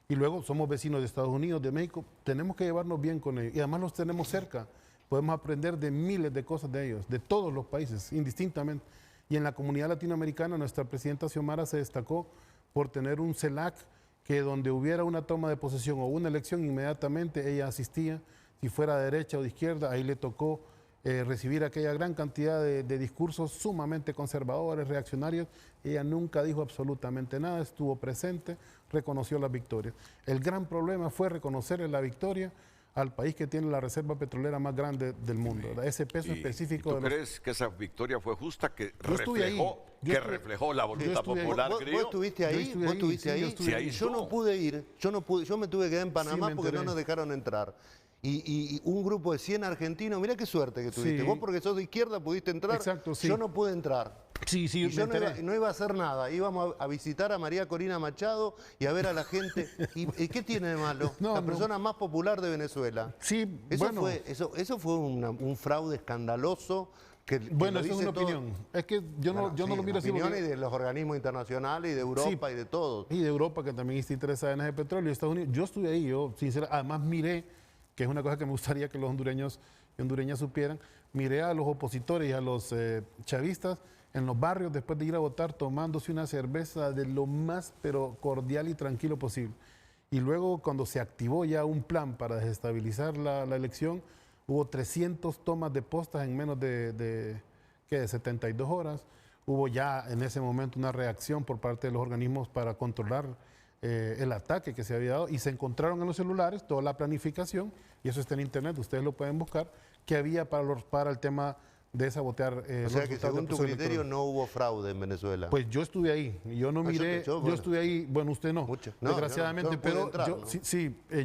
Y luego somos vecinos de Estados Unidos, de México, tenemos que llevarnos bien con ellos. Y además los tenemos cerca, podemos aprender de miles de cosas de ellos, de todos los países, indistintamente. Y en la comunidad latinoamericana, nuestra presidenta Xiomara se destacó por tener un CELAC que donde hubiera una toma de posesión o una elección, inmediatamente ella asistía, si fuera de derecha o de izquierda, ahí le tocó recibir aquella gran cantidad de discursos sumamente conservadores, reaccionarios. Ella nunca dijo absolutamente nada, estuvo presente, reconoció las victorias. El gran problema fue reconocerle la victoria al país que tiene la reserva petrolera más grande del mundo, ¿verdad? Ese peso específico. ¿Tú crees que esa victoria fue justa, que reflejó la voluntad popular? ¿Vos estuviste ahí? ¿Vos estuviste ahí? Yo no pude ir, yo me tuve que quedar en Panamá porque no nos dejaron entrar. Y un grupo de 100 argentinos, mirá qué suerte que tuviste. Vos porque sos de izquierda pudiste entrar, yo no pude entrar. Sí, y yo no iba a hacer nada, íbamos a visitar a María Corina Machado y a ver a la gente. ¿Y qué tiene de malo? La persona más popular de Venezuela. Sí, eso fue un fraude escandaloso. Bueno, eso es una opinión. Es que yo no lo miro así. Opiniones de los organismos internacionales y de Europa y de todos. Y de Europa, que también está interesada en ese petróleo, y Estados Unidos. Yo estuve ahí, yo sinceramente, además miré, que es una cosa que me gustaría que los hondureños y hondureñas supieran, miré a los opositores y a los chavistas en los barrios después de ir a votar tomándose una cerveza de lo más pero cordial y tranquilo posible. Y luego cuando se activó ya un plan para desestabilizar la elección, hubo 300 tomas de postas en menos de 72 horas. Hubo ya en ese momento una reacción por parte de los organismos para controlar el ataque que se había dado, y se encontraron en los celulares toda la planificación, y eso está en internet, ustedes lo pueden buscar, que había para el tema de sabotear. O sea que según tu criterio no hubo fraude en Venezuela. Pues yo estuve ahí, yo no miré, yo estuve ahí, bueno, usted no, desgraciadamente, pero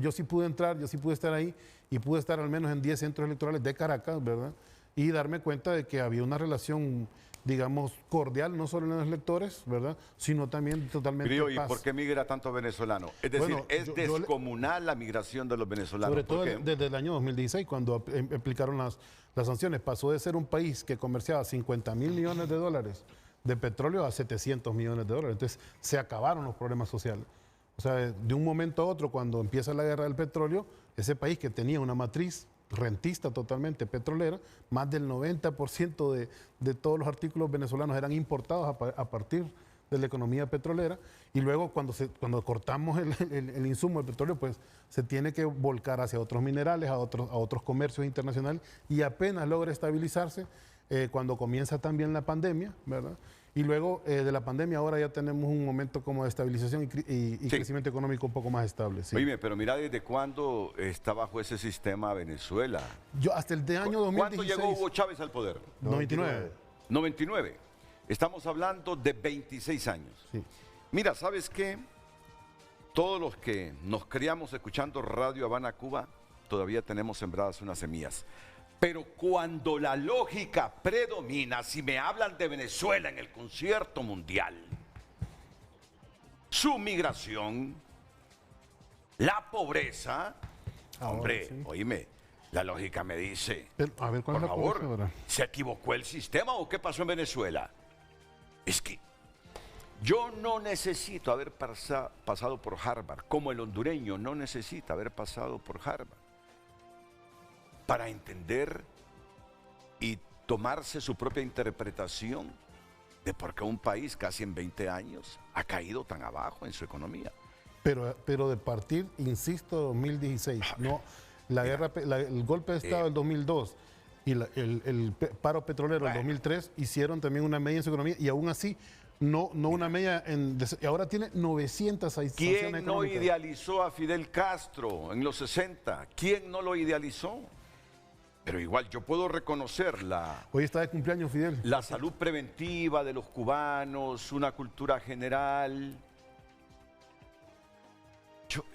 yo sí pude entrar, yo sí pude estar ahí, y pude estar al menos en 10 centros electorales de Caracas, ¿verdad? Y darme cuenta de que había una relación, digamos, cordial, no solo en los electores, ¿verdad?, sino también totalmente Grillo, ¿y por qué migra tanto venezolano? Es decir, bueno, es descomunal la migración de los venezolanos. Sobre todo desde el año 2016, cuando aplicaron las sanciones. Pasó de ser un país que comerciaba 50.000 millones de dólares de petróleo a 700 millones de dólares. Entonces, se acabaron los problemas sociales. O sea, de un momento a otro, cuando empieza la guerra del petróleo, ese país que tenía una matriz rentista totalmente petrolera, más del 90% de todos los artículos venezolanos eran importados a partir de la economía petrolera, y luego cuando cortamos el insumo del petróleo, pues se tiene que volcar hacia otros minerales, a otros comercios internacionales, y apenas logra estabilizarse cuando comienza también la pandemia, ¿verdad? Y luego de la pandemia ahora ya tenemos un momento como de estabilización y crecimiento económico un poco más estable. Sí. Oye, pero mira, ¿desde cuándo está bajo ese sistema Venezuela? Hasta el año 2016. ¿Cuándo llegó Hugo Chávez al poder? 99. 99. Estamos hablando de 26 años. Sí. Mira, ¿sabes qué? Todos los que nos criamos escuchando Radio Habana, Cuba, todavía tenemos sembradas unas semillas. Pero cuando la lógica predomina, si me hablan de Venezuela en el concierto mundial, su migración, la pobreza, hombre, oíme, la lógica me dice, a ver, ¿cuál por es la favor, pobreza, ¿se equivocó el sistema o qué pasó en Venezuela? Es que yo no necesito haber pasado por Harvard, como el hondureño no necesita haber pasado por Harvard, para entender y tomarse su propia interpretación de por qué un país casi en 20 años ha caído tan abajo en su economía. Pero de partir, insisto, 2016, no, el golpe de Estado del 2002 y el paro petrolero del 2003 hicieron también una media en su economía, y aún así no una media ahora tiene 900 sanciones económicas. ¿Quién no idealizó a Fidel Castro en los 60? ¿Quién no lo idealizó? Pero igual yo puedo reconocer hoy está de cumpleaños Fidel. La salud preventiva de los cubanos, una cultura general.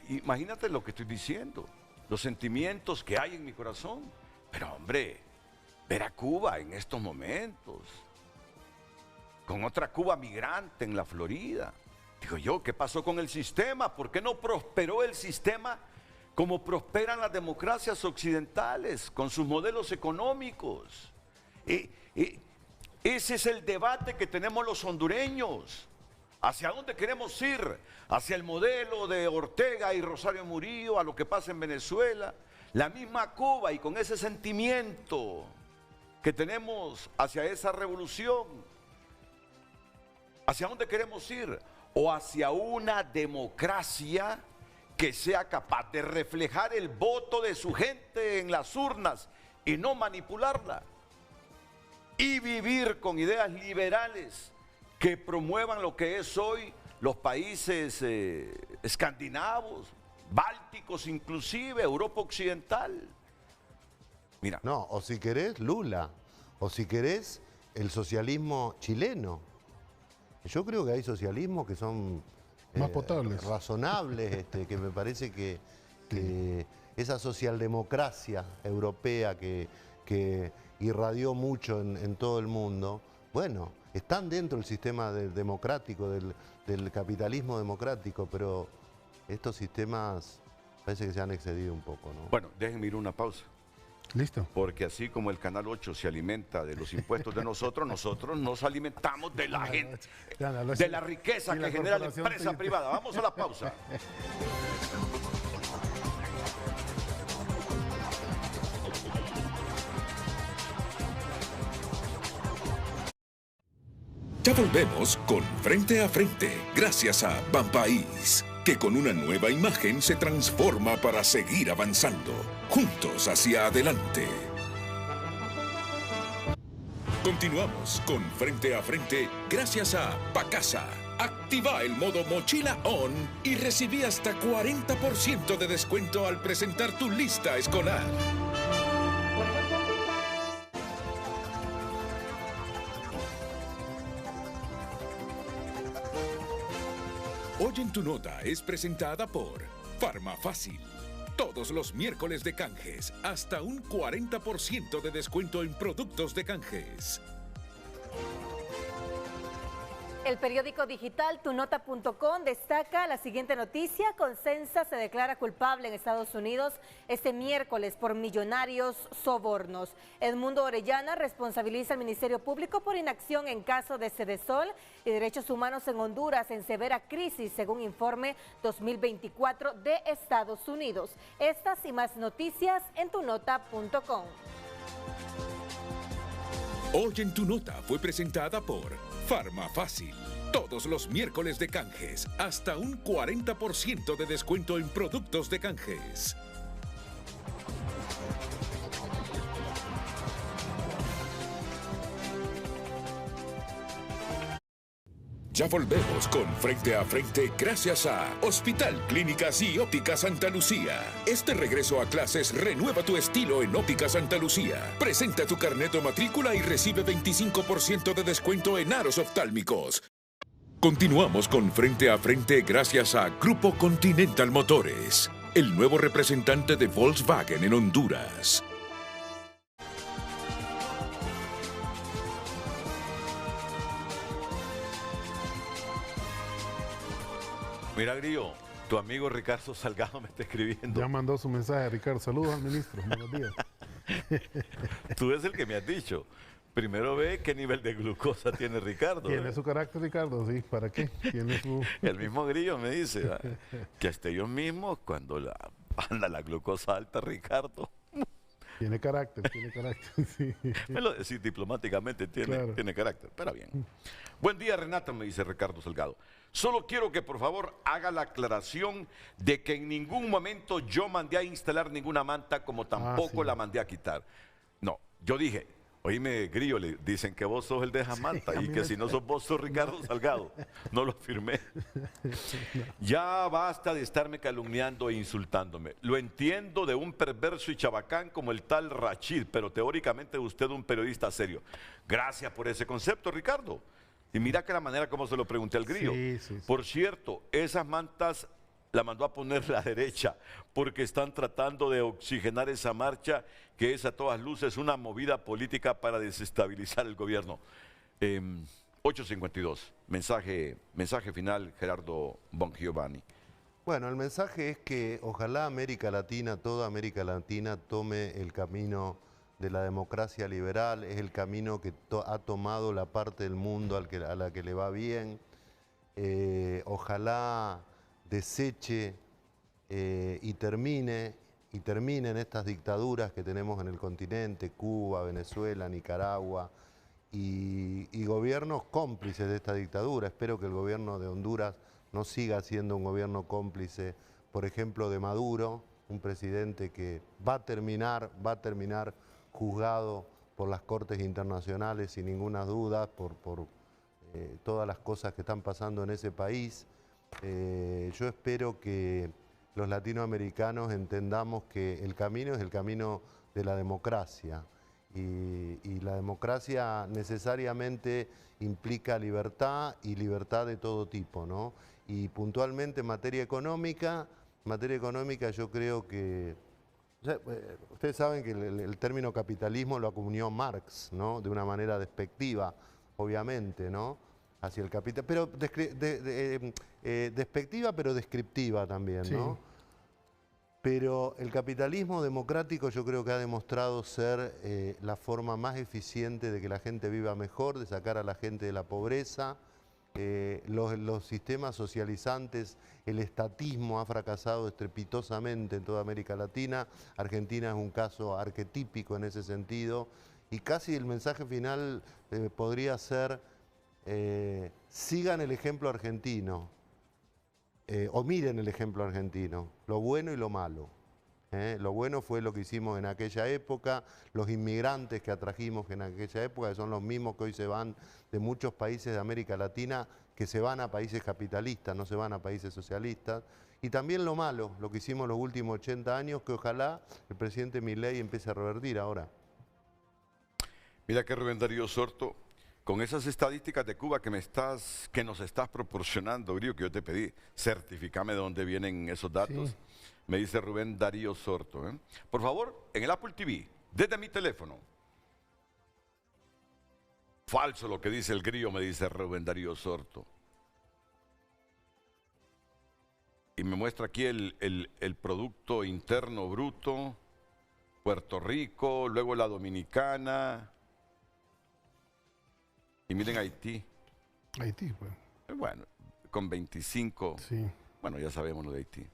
Imagínate lo que estoy diciendo, los sentimientos que hay en mi corazón. Pero hombre, ver a Cuba en estos momentos, con otra Cuba migrante en la Florida. Digo yo, ¿qué pasó con el sistema? ¿Por qué no prosperó el sistema como prosperan las democracias occidentales, con sus modelos económicos? Ese es el debate que tenemos los hondureños. ¿Hacia dónde queremos ir? ¿Hacia el modelo de Ortega y Rosario Murillo, a lo que pasa en Venezuela? La misma Cuba, y con ese sentimiento que tenemos hacia esa revolución. ¿Hacia dónde queremos ir? ¿O hacia una democracia que sea capaz de reflejar el voto de su gente en las urnas y no manipularla? Y vivir con ideas liberales que promuevan lo que es hoy los países escandinavos, bálticos inclusive, Europa Occidental. Mira. No, o si querés, Lula, o si querés, el socialismo chileno. Yo creo que hay socialismos que son más potables, razonables, que me parece que esa socialdemocracia europea que irradió mucho en todo el mundo, bueno, están dentro del sistema democrático, del capitalismo democrático, pero estos sistemas parece que se han excedido un poco, ¿no? Bueno, déjenme ir una pausa. Listo. Porque así como el Canal 8 se alimenta de los impuestos de nosotros, nosotros nos alimentamos de la gente, de la riqueza que genera la empresa privada. Vamos a la pausa. Ya volvemos con Frente a Frente, gracias a Banpaís, que con una nueva imagen se transforma para seguir avanzando, juntos hacia adelante. Continuamos con Frente a Frente, gracias a Pacasa. Activa el modo Mochila On y recibí hasta 40% de descuento al presentar tu lista escolar. Hoy en tu nota es presentada por Farmafácil. Todos los miércoles de canjes, hasta un 40% de descuento en productos de canjes. El periódico digital tunota.com destaca la siguiente noticia. Consensa se declara culpable en Estados Unidos este miércoles por millonarios sobornos. Edmundo Orellana responsabiliza al Ministerio Público por inacción en caso de Sedesol y derechos humanos en Honduras en severa crisis, según informe 2024 de Estados Unidos. Estas y más noticias en tunota.com. Hoy en tu nota fue presentada por Farmafácil. Todos los miércoles de canjes, hasta un 40% de descuento en productos de canjes. Ya volvemos con Frente a Frente gracias a Hospital Clínicas y Óptica Santa Lucía. Este regreso a clases renueva tu estilo en Óptica Santa Lucía. Presenta tu carnet de matrícula y recibe 25% de descuento en aros oftálmicos. Continuamos con Frente a Frente gracias a Grupo Continental Motores, el nuevo representante de Volkswagen en Honduras. Mira, Grillo, tu amigo Ricardo Salgado me está escribiendo. Ya mandó su mensaje, Ricardo. Saludos al ministro. Buenos días. Tú eres el que me has dicho. Primero ve qué nivel de glucosa tiene Ricardo. ¿Tiene su carácter, Ricardo? Sí, ¿para qué? Tiene su... El mismo Grillo me dice que hasta ellos mismos, cuando anda la glucosa alta, Ricardo. Tiene carácter, sí. Me lo decís diplomáticamente, Claro. tiene carácter, pero bien. Buen día, Renata, me dice Ricardo Salgado. Solo quiero que por favor haga la aclaración de que en ningún momento yo mandé a instalar ninguna manta, como tampoco sí. la mandé a quitar. No, yo dije, oíme, Grillo, le dicen que vos sos el de Jamanta y que si no sos vos sos Ricardo Salgado. No lo firmé. Ya basta de estarme calumniando e insultándome. Lo entiendo de un perverso y chabacán como el tal Rachid, pero teóricamente usted un periodista serio. Gracias por ese concepto, Ricardo. Y mira que la manera como se lo pregunté al Grillo. Sí. Por cierto, esas mantas la mandó a poner la derecha porque están tratando de oxigenar esa marcha que es a todas luces una movida política para desestabilizar el gobierno. 8:52, mensaje final, Gerardo Bongiovanni. Bueno, el mensaje es que ojalá América Latina, toda América Latina, tome el camino de la democracia liberal, es el camino que ha tomado la parte del mundo a la que le va bien. ojalá deseche y terminen estas dictaduras que tenemos en el continente, Cuba, Venezuela, Nicaragua, y gobiernos cómplices de esta dictadura. Espero que el gobierno de Honduras no siga siendo un gobierno cómplice, por ejemplo, de Maduro, un presidente que va a terminar juzgado por las cortes internacionales sin ninguna duda, por todas las cosas que están pasando en ese país. Yo espero que los latinoamericanos entendamos que el camino es el camino de la democracia y la democracia necesariamente implica libertad y libertad de todo tipo, ¿no? Y puntualmente en materia económica yo creo que... ustedes saben que el término capitalismo lo acuñó Marx, ¿no? De una manera despectiva, obviamente, ¿no? Hacia el capital, pero despectiva pero descriptiva también, sí, ¿no? Pero el capitalismo democrático yo creo que ha demostrado ser la forma más eficiente de que la gente viva mejor, de sacar a la gente de la pobreza. Los sistemas socializantes, el estatismo ha fracasado estrepitosamente en toda América Latina. Argentina es un caso arquetípico en ese sentido. Y casi el mensaje final podría ser, sigan el ejemplo argentino, o miren el ejemplo argentino, lo bueno y lo malo. Lo bueno fue lo que hicimos en aquella época, los inmigrantes que atrajimos en aquella época, que son los mismos que hoy se van de muchos países de América Latina, que se van a países capitalistas, no se van a países socialistas. Y también lo malo, lo que hicimos los últimos 80 años, que ojalá el presidente Milei empiece a revertir ahora. Mira que Rubén Darío Sorto, con esas estadísticas de Cuba que nos estás proporcionando, Grillo, que yo te pedí, certifícame de dónde vienen esos datos. Sí. Me dice Rubén Darío Sorto. Por favor, en el Apple TV, desde mi teléfono. Falso lo que dice el Grillo, me dice Rubén Darío Sorto. Y me muestra aquí el Producto Interno Bruto, Puerto Rico, luego la Dominicana. Y miren Haití. Haití, pues. Bueno, con 25. Sí. Bueno, ya sabemos lo de Haití.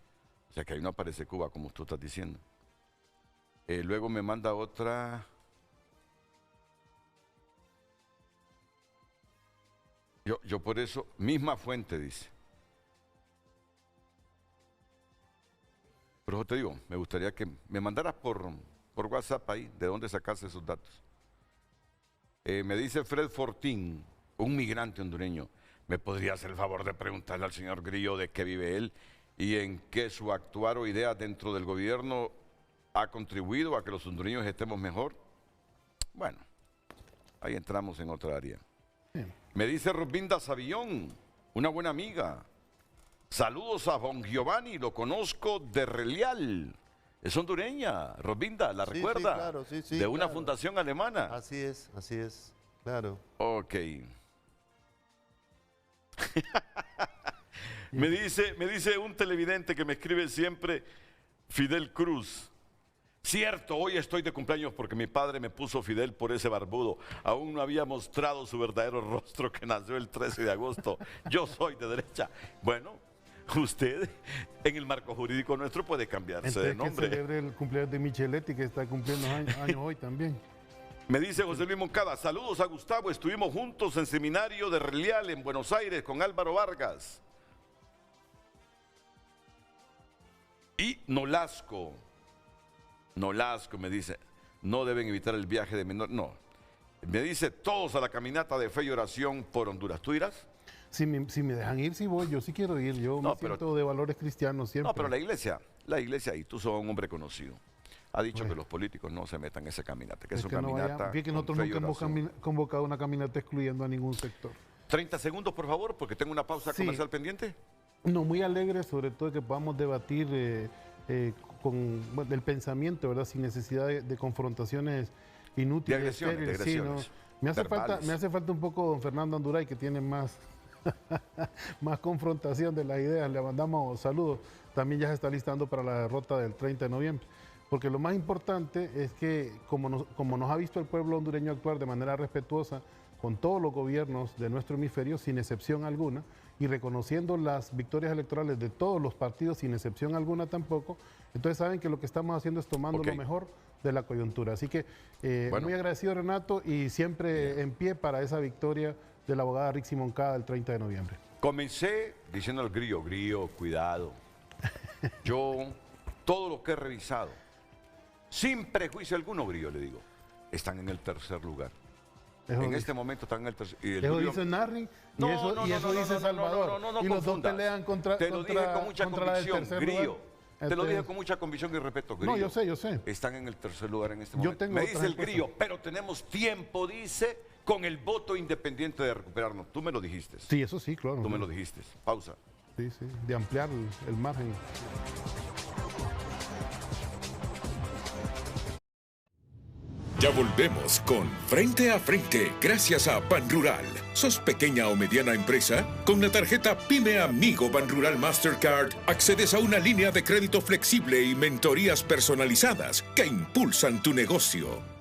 O sea que ahí no aparece Cuba, como tú estás diciendo. Luego me manda otra. Yo por eso, misma fuente, dice. Pero yo te digo, me gustaría que me mandaras por WhatsApp ahí, de dónde sacaste esos datos. Me dice Fred Fortín, un migrante hondureño. ¿Me podría hacer el favor de preguntarle al señor Grillo de qué vive él y en qué su actuar o idea dentro del gobierno ha contribuido a que los hondureños estemos mejor? Bueno, ahí entramos en otra área. Bien. Me dice Robinda Savillón, una buena amiga. Saludos a Bon Giovanni, lo conozco de Relial. Es hondureña, Robinda, ¿la recuerda? Sí, claro, sí, de una fundación alemana. Así es, claro. Ok. me dice un televidente que me escribe siempre, Fidel Cruz. Cierto, hoy estoy de cumpleaños porque mi padre me puso Fidel por ese barbudo. Aún no había mostrado su verdadero rostro, que nació el 13 de agosto. Yo soy de derecha. Bueno, usted en el marco jurídico nuestro puede cambiarse entonces, de nombre. Que celebre el cumpleaños de Micheletti, que está cumpliendo años hoy también. Me dice José Luis Moncada, saludos a Gustavo, estuvimos juntos en seminario de Relial en Buenos Aires con Álvaro Vargas. Y Nolasco me dice, no deben evitar el viaje de menor, no. Me dice, todos a la caminata de fe y oración por Honduras. ¿Tú irás? Si me dejan ir, sí voy, yo sí quiero ir, yo me siento de valores cristianos siempre. No, pero la iglesia, y tú sos un hombre conocido, ha dicho que los políticos no se metan en esa caminata, que es una caminata. Fíjate que nosotros nunca hemos convocado una caminata excluyendo a ningún sector. 30 segundos, por favor, porque tengo una pausa comercial pendiente. No, muy alegre, sobre todo que podamos debatir con el pensamiento, ¿verdad? Sin necesidad de confrontaciones inútiles. De agresiones. Sí, ¿no? Me hace falta un poco don Fernando Anduray, que tiene más confrontación de las ideas. Le mandamos saludos. También ya se está listando para la derrota del 30 de noviembre. porque lo más importante es que como nos ha visto el pueblo hondureño actuar de manera respetuosa con todos los gobiernos de nuestro hemisferio, sin excepción alguna, y reconociendo las victorias electorales de todos los partidos, sin excepción alguna tampoco, entonces saben que lo que estamos haciendo es tomando lo mejor de la coyuntura. Así que muy agradecido, Renato, y siempre en pie para esa victoria de la abogada Rixi Moncada el 30 de noviembre. Comencé diciendo al Grillo, cuidado. Yo, todo lo que he revisado, sin prejuicio alguno, Grillo, le digo, están en el tercer lugar. En este momento están en el tercer lugar. Eso dice Narri y eso dice Salvador. Y los dos pelean contra Te lo dije con mucha convicción, Grillo. Te lo dije con mucha convicción y respeto, Grillo. No, yo sé. Están en el tercer lugar en este momento. Me dice el Grillo, pero tenemos tiempo, dice, con el voto independiente de recuperarnos. Tú me lo dijiste. Sí, eso sí, claro. Tú me lo dijiste. Pausa. Sí, de ampliar el margen. Ya volvemos con Frente a Frente, gracias a Banrural. ¿Sos pequeña o mediana empresa? Con la tarjeta Pyme Amigo Banrural Mastercard accedes a una línea de crédito flexible y mentorías personalizadas que impulsan tu negocio.